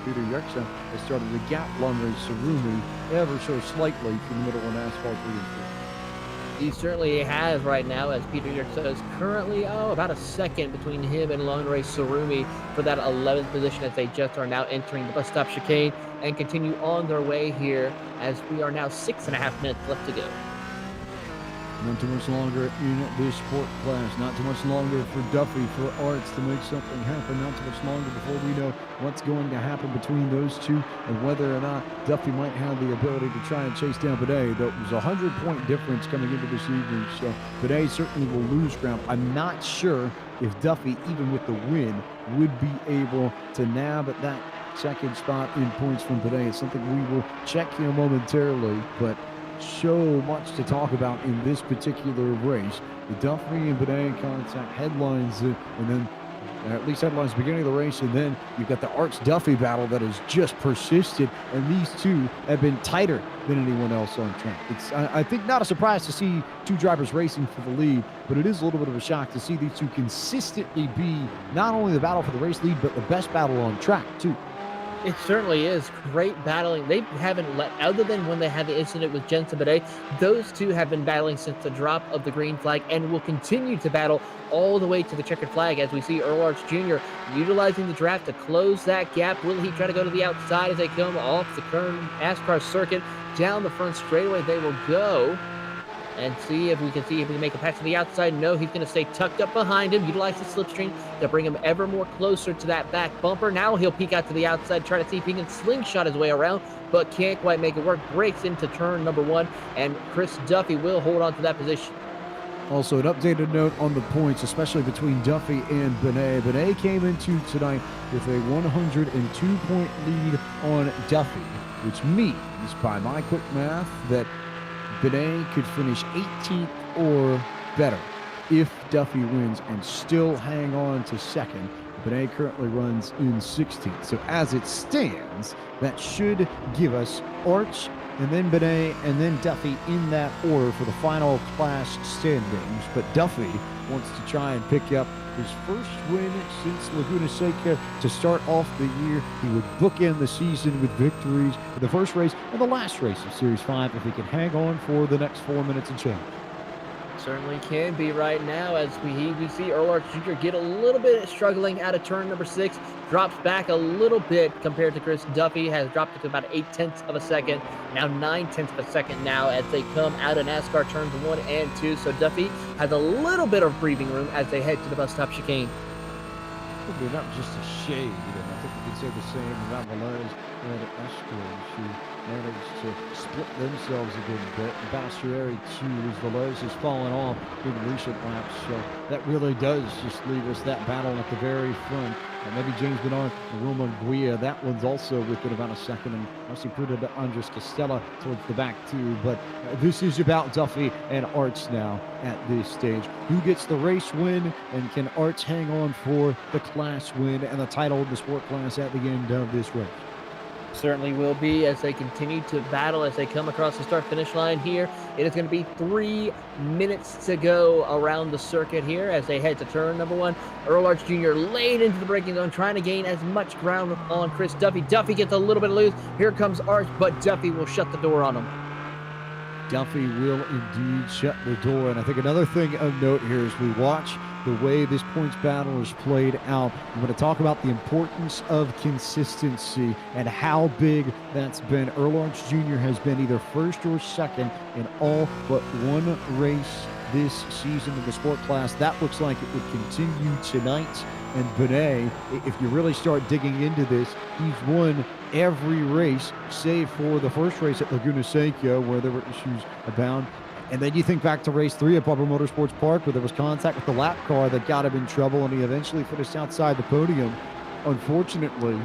Peter Yerkshot has started to gap Lonray Sarumi ever so slightly from the middle on asphalt 3 and 4. He certainly has right now, as Peter Yerkshot is currently about a second between him and Lonray Sarumi for that 11th position as they just are now entering the bus stop chicane and continue on their way here as we are now 6.5 minutes left to go. Not too much longer in this sport class. Not too much longer for Duffy, for Arts to make something happen. Not too much longer before we know what's going to happen between those two and whether or not Duffy might have the ability to try and chase down Bidet. There was a 100-point difference coming into this evening, so Bidet certainly will lose ground. I'm not sure if Duffy, even with the win, would be able to nab at that second spot in points from Bidet. It's something we will check here momentarily, but so much to talk about in this particular race. The Duffy and Bidet contact headlines, and then at least headlines beginning of the race, and then you've got the Arts Duffy battle that has just persisted, and these two have been tighter than anyone else on track. It's, I think, not a surprise to see two drivers racing for the lead, but it is a little bit of a shock to see these two consistently be not only the battle for the race lead, but the best battle on track too. It certainly is great battling. They haven't let, other than when they had the incident with Jensen Bidet, those two have been battling since the drop of the green flag and will continue to battle all the way to the checkered flag as we see Earl Arts Jr. utilizing the draft to close that gap. Will he try to go to the outside as they come off the current NASCAR circuit down the front straightaway? They will go and see if we can make a pass to the outside. No, he's going to stay tucked up behind him, utilize the slipstream to bring him ever more closer to that back bumper. Now he'll peek out to the outside, try to see if he can slingshot his way around, but can't quite make it work. Breaks into turn number 1, and Chris Duffy will hold on to that position. Also, an updated note on the points, especially between Duffy and Binet. Binet came into tonight with a 102-point lead on Duffy, which means, by my quick math, that Binet could finish 18th or better if Duffy wins and still hang on to second. Benet currently runs in 16th. So as it stands, that should give us Arch and then Benet and then Duffy in that order for the final class standings. But Duffy wants to try and pick up his first win since Laguna Seca to start off the year. He would bookend the season with victories in the first race and the last race of Series 5 if he can hang on for the next 4 minutes and change. Certainly can be right now, as we see Earl Arch Jr. get a little bit struggling out of turn number 6, drops back a little bit compared to Chris Duffy, has dropped it to about 0.8 of a second, now 0.9 of a second now as they come out of NASCAR turns 1 and 2. So Duffy has a little bit of breathing room as they head to the bus stop chicane. They're not just a shade, and I think we can say the same about Velez and Escalade, who managed to split themselves a good bit. Bastieri, too, as Velez has fallen off in recent laps. So that really does just leave us that battle at the very front. And maybe James Bernard and Will Munguia, that one's also within about a second. And obviously Pruda de Andres Castella towards the back, too. But this is about Duffy and Arch now at this stage. Who gets the race win, and can Arch hang on for the class win and the title of the sport class at the end of this race? Certainly will be, as they continue to battle as they come across the start-finish line here. It is going to be 3 minutes to go around the circuit here as they head to turn number 1. Earl Arch Jr. laid into the braking zone, trying to gain as much ground on Chris Duffy. Duffy gets a little bit loose. Here comes Arch, but Duffy will shut the door on him. Duffy will indeed shut the door. And I think another thing of note here as we watch the way this points battle is played out, I'm going to talk about the importance of consistency and how big that's been. Earl Arch Jr. has been either first or second in all but one race this season in the sport class. That looks like it would continue tonight. And Benet, if you really start digging into this, he's won every race save for the first race at Laguna Seca where there were issues abound. And then you think back to race 3 at Barbara Motorsports Park where there was contact with the lap car that got him in trouble, and he eventually finished outside the podium. Unfortunately,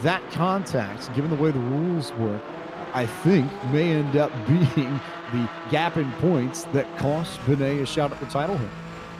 that contact, given the way the rules work, I think may end up being the gap in points that cost Benet a shot at the title here.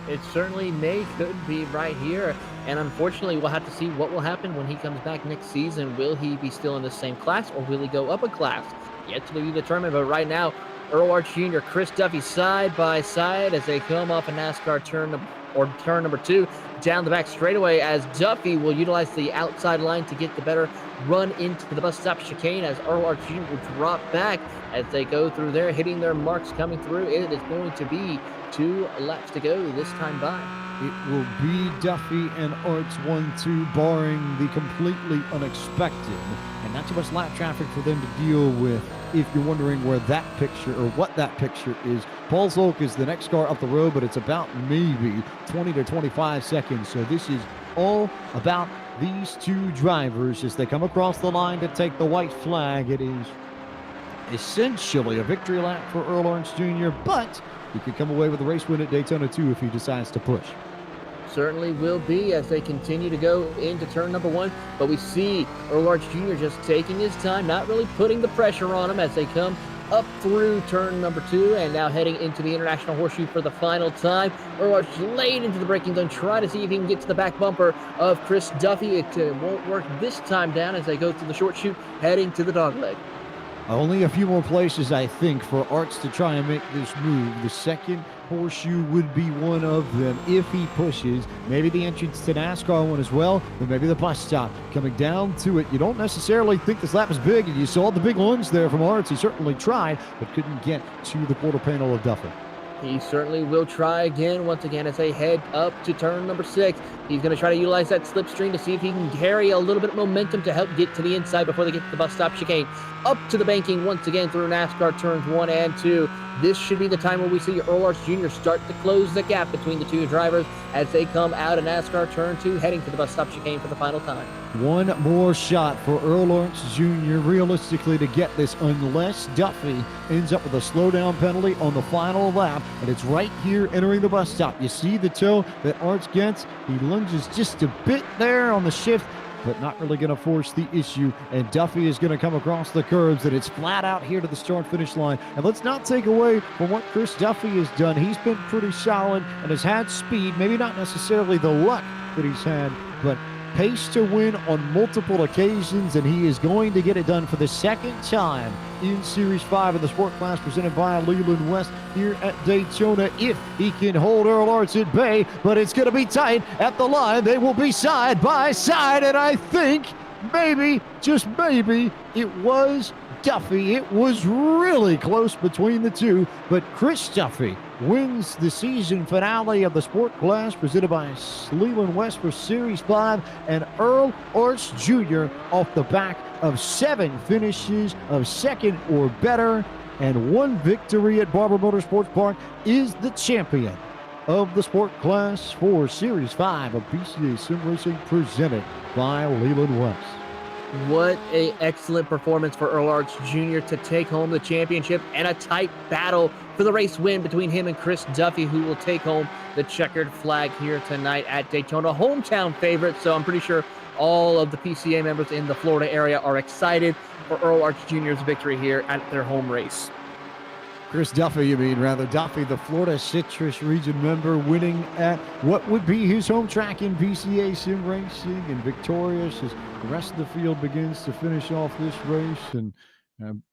It certainly could be right here. And unfortunately, we'll have to see what will happen when he comes back next season. Will he be still in the same class, or will he go up a class? Yet to be determined. But right now, Earl Arch Jr., Chris Duffy side by side as they come off a NASCAR turn number 2 down the back straightaway, as Duffy will utilize the outside line to get the better run into the bus stop chicane, as Earl Arch Jr. will drop back as they go through there, hitting their marks coming through. It is going to be 2 laps to go this time by. It will be Duffy and Arch 1-2, barring the completely unexpected and not too much lap traffic for them to deal with. If you're wondering where that picture or what that picture is, Paul Zolk is the next car up the road, but it's about maybe 20 to 25 seconds. So this is all about these 2 drivers as they come across the line to take the white flag. It is essentially a victory lap for Earl Arch Jr., but he could come away with a race win at Daytona 2 if he decides to push. Certainly will be as they continue to go into turn number 1. But we see Earl Arch Jr. just taking his time, not really putting the pressure on him as they come up through turn number 2 and now heading into the International Horseshoe for the final time. Earl Arch laid into the braking zone, trying to see if he can get to the back bumper of Chris Duffy. It won't work this time down as they go through the short chute, heading to the dogleg. Only a few more places, I think, for Arch to try and make this move. The second horseshoe would be one of them if he pushes. Maybe the entrance to NASCAR one as well, but maybe the bus stop coming down to it. You don't necessarily think this lap is big, and you saw the big lunge there from Arch. He certainly tried, but couldn't get to the quarter panel of Duffy. He certainly will try again, once again, as they head up to turn number 6. He's going to try to utilize that slipstream to see if he can carry a little bit of momentum to help get to the inside before they get to the bus stop chicane. Up to the banking once again through NASCAR turns 1 and 2. This should be the time where we see Earl Arch Jr. start to close the gap between the 2 drivers as they come out of NASCAR turn 2, heading to the bus stop chicane for the final time. One more shot for Earl Arch Jr. realistically to get this, unless Duffy ends up with a slowdown penalty on the final lap, and it's right here entering the bus stop. You see the toe that Arch gets. He lunges just a bit there on the shift, but not really going to force the issue, and Duffy is going to come across the curbs, and it's flat out here to the start-finish line. And let's not take away from what Chris Duffy has done. He's been pretty solid and has had speed, maybe not necessarily the luck that he's had, but pace to win on multiple occasions, and he is going to get it done for the second time in Series 5 of the sport class presented by Leland West here at Daytona if he can hold Earl Arts at bay, but it's going to be tight at the line. They will be side by side, and I think maybe, just maybe, it was Duffy. It was really close between the two, but Chris Duffy wins the season finale of the sport class presented by Leland West for Series 5, and Earl Arts Jr. off the back of 7 finishes of second or better and 1 victory at Barber Motorsports Park is the champion of the sport class for Series 5 of PCA Sim Racing presented by Leland West. What an excellent performance for Earl Arts Jr. to take home the championship, and a tight battle for the race win between him and Chris Duffy, who will take home the checkered flag here tonight at Daytona. Hometown favorite, so I'm pretty sure all of the PCA members in the Florida area are excited for Earl Arts Jr.'s victory here at their home race. Chris Duffy, Duffy, the Florida Citrus Region member, winning at what would be his home track in PCA Sim Racing, and victorious as the rest of the field begins to finish off this race, and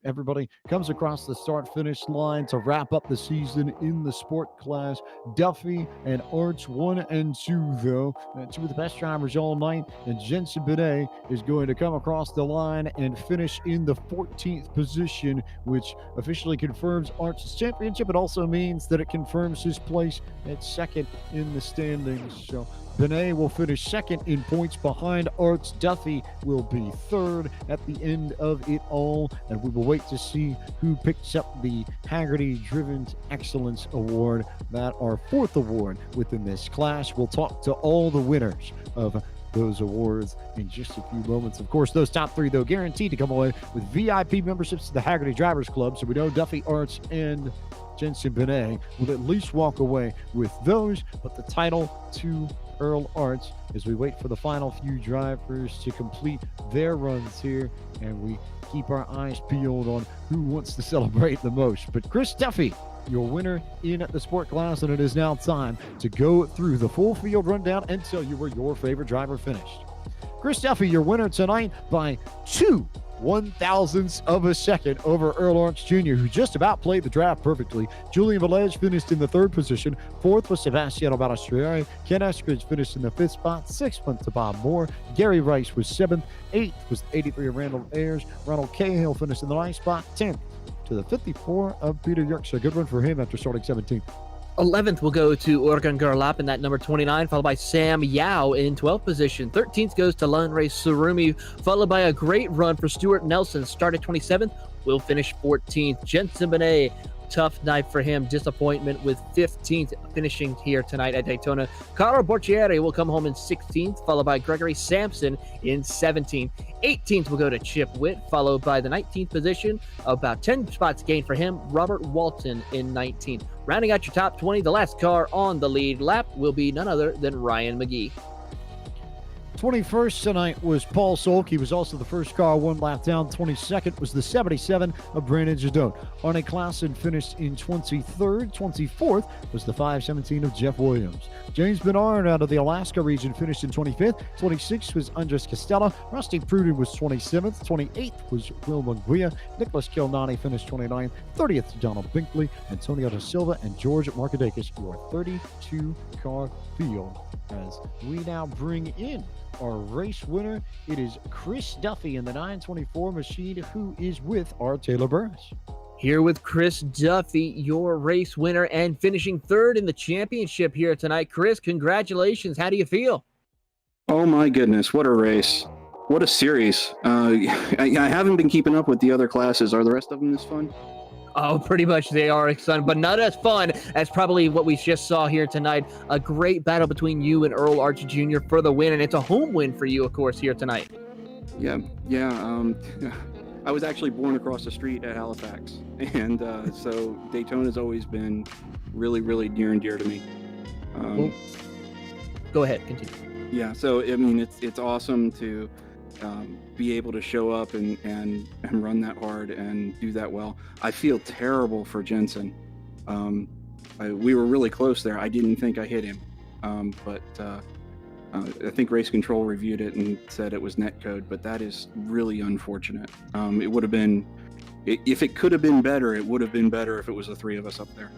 everybody comes across the start-finish line to wrap up the season in the sport class. Duffy and Arts 1 and 2, though, 2 of the best drivers all night, and Jensen Benet is going to come across the line and finish in the 14th position, which officially confirms Arts' championship. It also means that it confirms his place at second in the standings. So Benet will finish second in points behind Arts. Duffy will be third at the end of it all, and we will wait to see who picks up the Haggerty Driven Excellence Award, that our 4th award within this class. We'll talk to all the winners of those awards in just a few moments. Of course, those top 3, though, guaranteed to come away with VIP memberships to the Haggerty Drivers Club, so we know Duffy, Arts, and Jensen Benet will at least walk away with those, but the title to Earl Arts as we wait for the final few drivers to complete their runs here, and we keep our eyes peeled on who wants to celebrate the most. But Chris Duffy, your winner in the sport class, and it is now time to go through the full field rundown and tell you where your favorite driver finished. Chris Duffy, your winner tonight by 2 1,000ths of a second over Earl Arts Jr., who just about played the draft perfectly. Julian Velez finished in the 3rd position. 4th was Sebastiano Balastrieri. Ken Eskridge finished in the 5th spot. 6th went to Bob Moore. Gary Rice was 7th. 8th was 83 of Randall Ayers. Ronald Cahill finished in the 9th spot. 10th to the 54 of Peter Yerkes. A good run for him after starting 17th. 11th will go to Organ Garlap in that number 29, followed by Sam Yao in 12th position. 13th goes to Lanray Surumi, followed by a great run for Stuart Nelson. Started 27th, will finish 14th. Jensen Benet, tough night for him. Disappointment with 15th, finishing here tonight at Daytona. Carlo Borchieri will come home in 16th, followed by Gregory Sampson in 17th. 18th will go to Chip Witt, followed by the 19th position, about 10 spots gained for him, Robert Walton in 19th. Rounding out your top 20, the last car on the lead lap will be none other than Ryan McGee. 21st tonight was Paul Solk. He was also the first car 1 lap down. 22nd was the 77 of Brandon Jadot. Arne Klassen finished in 23rd. 24th was the 517 of Jeff Williams. James Bernard out of the Alaska region finished in 25th. 26th was Andres Castella. Rusty Pruden was 27th. 28th was Will Munguia. Nicholas Kilnani finished 29th. 30th, Donald Binkley, Antonio da Silva, and George Markadakis, your 32-car field. As we now bring in our race winner, it is Chris Duffy in the 924 machine, who is with our Taylor Burris. Here with Chris Duffy, your race winner, and finishing 3rd in the championship here tonight. Chris, congratulations. How do you feel? Oh my goodness, what a race. What a series. I haven't been keeping up with the other classes. Are the rest of them this fun? Oh, pretty much they are, son, but not as fun as probably what we just saw here tonight. A great battle between you and Earl Arts Jr. for the win, and it's a home win for you, of course, here tonight. Yeah. I was actually born across the street at Halifax, and so Daytona's always been really, really near and dear to me. Go ahead, continue. Yeah, so I mean, it's awesome to be able to show up and run that hard and do that well. I feel terrible for Jensen. We were really close there. I didn't think I hit him, but I think Race Control reviewed it and said it was netcode, but that is really unfortunate. It would have been, if it could have been better, it would have been better if it was the three of us up there.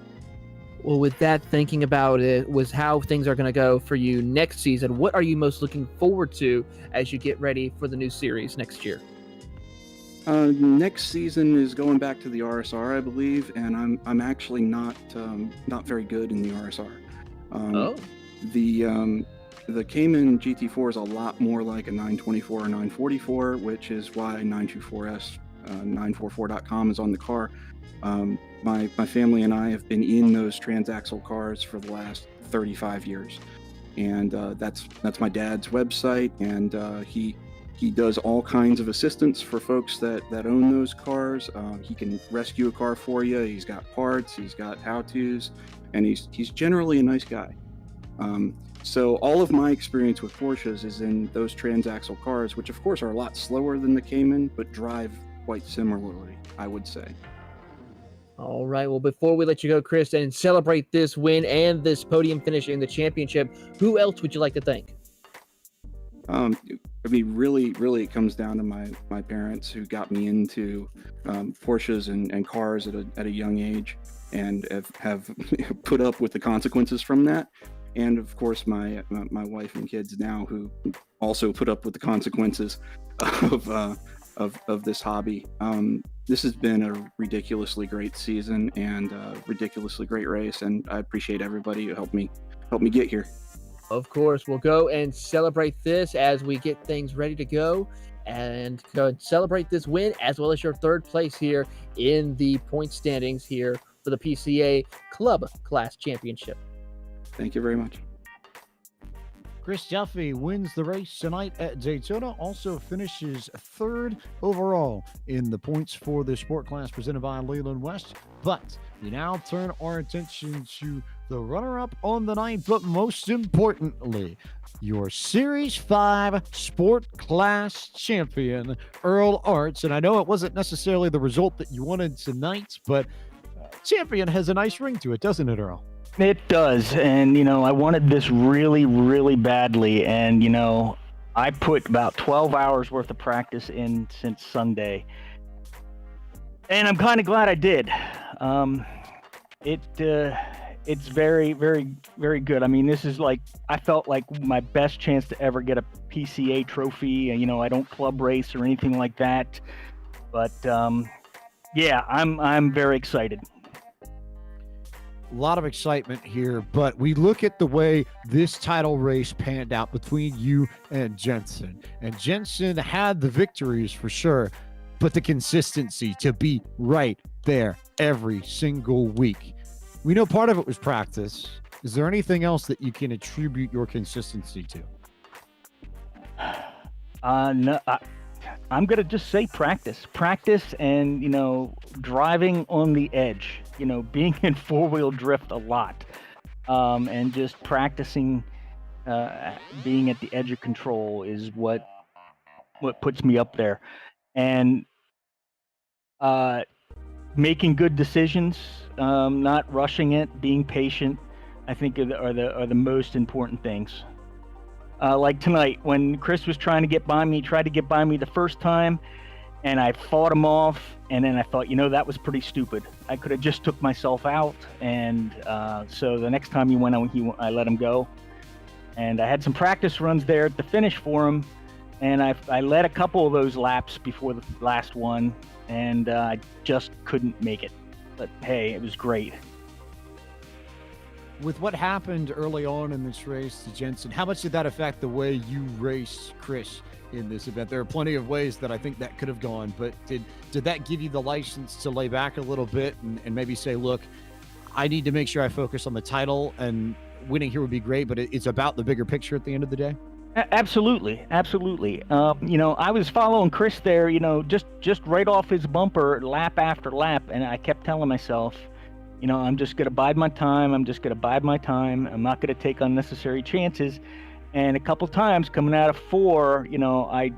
Well, with that, thinking about it was how things are going to go for you next season. What are you most looking forward to as you get ready for the new series next year? Next season is going back to the RSR, I believe, and I'm actually not very good in the RSR. The Cayman GT4 is a lot more like a 924 or 944, which is why 924S 944.com is on the car. My family and I have been in those transaxle cars for the last 35 years, and that's my dad's website, and he does all kinds of assistance for folks that own those cars. He can rescue a car for you. He's got parts, he's got how-tos, and he's generally a nice guy. So all of my experience with Porsches is in those transaxle cars, which of course are a lot slower than the Cayman, but drive quite similarly, I would say. All right. Well, before we let you go, Chris, and celebrate this win and this podium finish in the championship, who else would you like to thank? I mean, really, it comes down to my parents, who got me into Porsches and cars at a young age, and have put up with the consequences from that. And of course, my wife and kids now, who also put up with the consequences of this hobby. This has been a ridiculously great season and a ridiculously great race, and I appreciate everybody who helped me get here. Of course, we'll go and celebrate this as we get things ready to go, and go and celebrate this win as well as your third place here in the point standings here for the PCA Club Class Championship. Thank you very much. Chris Duffy wins the race tonight at Daytona, also finishes third overall in the points for the sport class presented by Leland West. But we now turn our attention to the runner-up on the night, but most importantly, your Series 5 Sport Class champion, Earl Arts. And I know it wasn't necessarily the result that you wanted tonight, but champion has a nice ring to it, doesn't it, Earl? It does, and I wanted this really, really badly, and I put about 12 hours worth of practice in since Sunday, and I'm kind of glad I did. It's very, very, very good. I mean, this is I felt like my best chance to ever get a PCA trophy. I don't club race or anything like that, but yeah, I'm very excited. A lot of excitement here, but we look at the way this title race panned out between you and Jensen. And Jensen had the victories for sure, but the consistency to be right there every single week. We know part of it was practice. Is there anything else that you can attribute your consistency to? No, I'm going to just say practice and, driving on the edge, being in four-wheel drift a lot, and just practicing being at the edge of control is what puts me up there. And making good decisions, not rushing it, being patient, I think are the most important things. Like tonight, when Chris was trying to get by me, tried to get by me the first time, and I fought him off, and then I thought, that was pretty stupid. I could have just took myself out, and so the next time he went on, I let him go. And I had some practice runs there at the finish for him, and I led a couple of those laps before the last one, and I just couldn't make it. But hey, it was great. With what happened early on in this race to Jensen, how much did that affect the way you raced Chris in this event? There are plenty of ways that I think that could have gone, but did that give you the license to lay back a little bit and maybe say, look, I need to make sure I focus on the title, and winning here would be great, but it's about the bigger picture at the end of the day? Absolutely. I was following Chris there, just right off his bumper, lap after lap, and I kept telling myself, I'm just going to bide my time. I'm not going to take unnecessary chances. And a couple times coming out of 4, I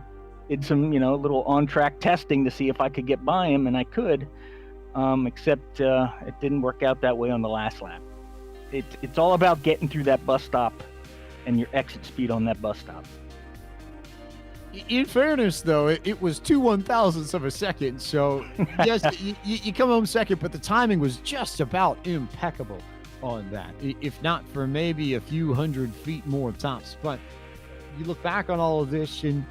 did some, little on-track testing to see if I could get by him, and I could, except it didn't work out that way on the last lap. It's all about getting through that bus stop and your exit speed on that bus stop. In fairness, though, it was 2/1000ths of a second. So, yes, you come home second, but the timing was just about impeccable on that, if not for maybe a few 100 feet more tops. But you look back on all of this, and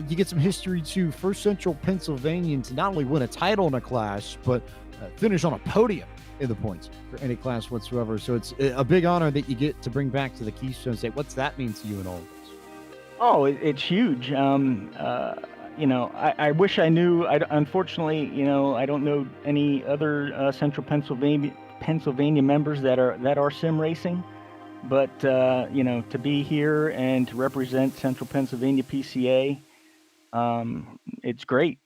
you get some history too. First Central Pennsylvanian to not only win a title in a class, but finish on a podium in the points for any class whatsoever. So it's a big honor that you get to bring back to the Keystone State. What's that mean to you in all of this? Oh, it's huge. You know, I wish I knew. Unfortunately, you know, I don't know any other Central Pennsylvania members that are sim racing. But you know, to be here and to represent Central Pennsylvania PCA, it's great.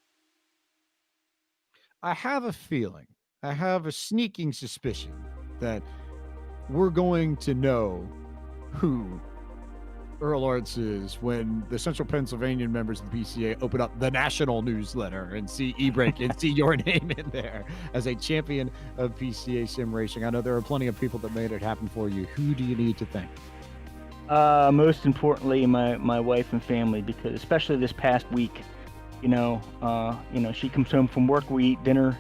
I have a feeling, I have a sneaking suspicion that we're going to know who Earl Arts is when the Central Pennsylvania members of the PCA open up the national newsletter and see e-break and see your name in there as a champion of PCA sim racing. I know there are plenty of people that made it happen for you. Who do you need to thank? Most importantly, my wife and family, because especially this past week, you know, she comes home from work, we eat dinner,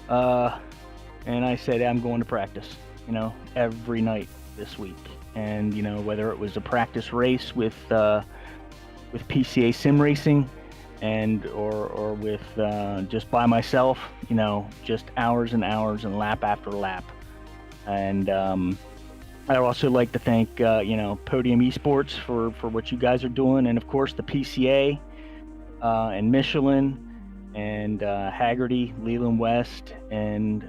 and I said, I'm going to practice, you know, every night this week. And, you know, whether it was a practice race with PCA sim racing or with just by myself, you know, just hours and hours and lap after lap. And I'd also like to thank, you know, Podium Esports for what you guys are doing. And of course the PCA and Michelin and Haggerty, Leland West, and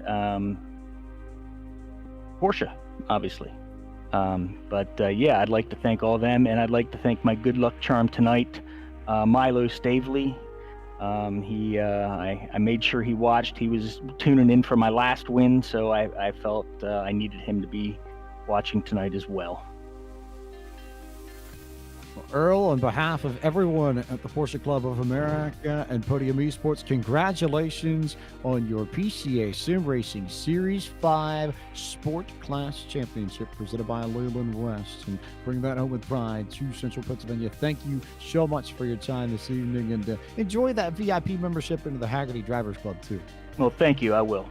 Porsche, obviously. Yeah, I'd like to thank all of them, and I'd like to thank my good luck charm tonight, Milo Stavely. I made sure he watched. He was tuning in for my last win, so I felt I needed him to be watching tonight as well. Well, Earl, on behalf of everyone at the Porsche Club of America and Podium Esports, congratulations on your PCA Sim Racing Series 5 Sport Class Championship presented by Leland West, and bring that home with pride to Central Pennsylvania. Thank you so much for your time this evening, and enjoy that VIP membership into the Haggerty Drivers Club too. Well, thank you. I will.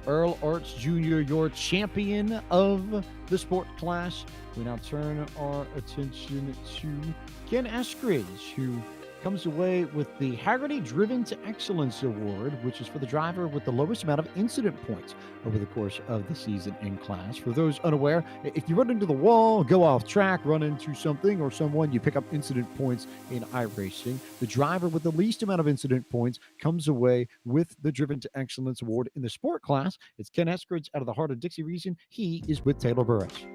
Earl Arts Jr., your champion of the sport class. We now turn our attention to Ken Eskridge, who comes away with the Haggerty Driven to Excellence Award, which is for the driver with the lowest amount of incident points over the course of the season in class. For those unaware, if you run into the wall, go off track, run into something or someone, you pick up incident points in iRacing. The driver with the least amount of incident points comes away with the Driven to Excellence Award in the sport class. It's Ken Eskridge out of the heart of Dixie region. He is with Taylor Burris.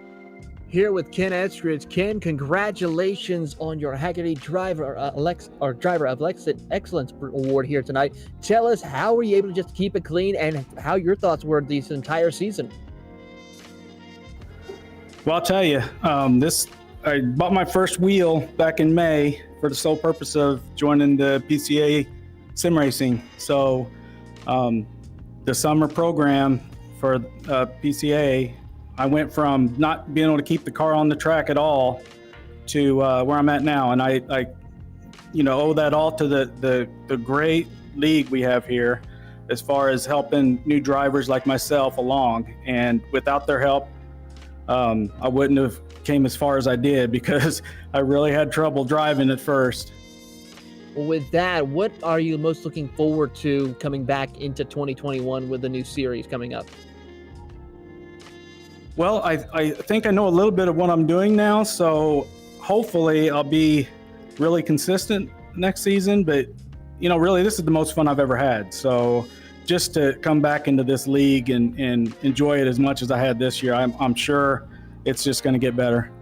Here with Ken Eskridge. Ken, congratulations on your Haggerty Driver Driver of Excellence Award here tonight. Tell us, how were you able to just keep it clean, and how your thoughts were this entire season? Well, I'll tell you, I bought my first wheel back in May for the sole purpose of joining the PCA sim racing. So the summer program for PCA, I went from not being able to keep the car on the track at all to where I'm at now. And I owe that all to the great league we have here as far as helping new drivers like myself along. And without their help, I wouldn't have came as far as I did, because I really had trouble driving at first. Well, with that, what are you most looking forward to coming back into 2021 with the new series coming up? Well, I think I know a little bit of what I'm doing now, so hopefully I'll be really consistent next season. But, really, this is the most fun I've ever had. So just to come back into this league and enjoy it as much as I had this year, I'm sure it's just going to get better.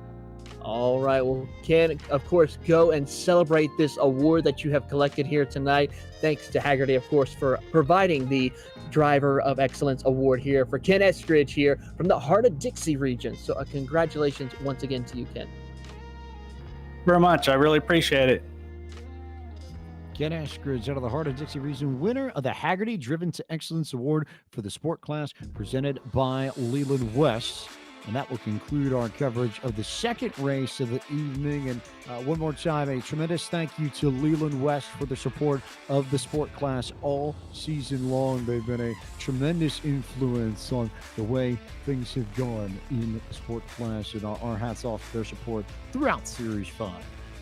All right. Well, Ken, of course, go and celebrate this award that you have collected here tonight. Thanks to Haggerty, of course, for providing the Driver of Excellence Award here for Ken Eskridge here from the heart of Dixie region. So congratulations once again to you, Ken. Very much. I really appreciate it. Ken Eskridge out of the heart of Dixie region, winner of the Haggerty Driven to Excellence Award for the sport class presented by Leland West. And that will conclude our coverage of the second race of the evening. And one more time, a tremendous thank you to Leland West for the support of the sport class all season long. They've been a tremendous influence on the way things have gone in the sport class, and our hats off to their support throughout Series 5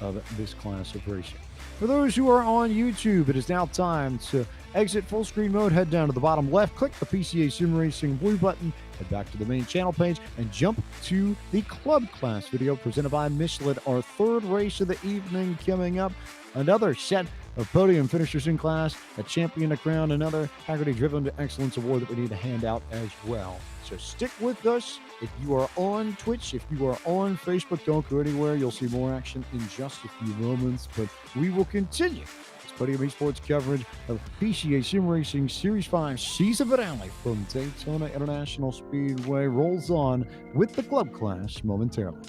of this class of racing. For those who are on YouTube, it is now time to exit full screen mode, head down to the bottom left, click the PCA Sim Racing blue button, head back to the main channel page, and jump to the club class video presented by Michelin. Our third race of the evening coming up. Another set of podium finishers in class, a champion to crown, another Haggerty Driven to Excellence Award that we need to hand out as well. So stick with us. If you are on Twitch, if you are on Facebook, don't go anywhere. You'll see more action in just a few moments, but we will continue this Podium Esports coverage of PCA Sim Racing Series 5 season finale from Daytona International Speedway rolls on with the club class momentarily.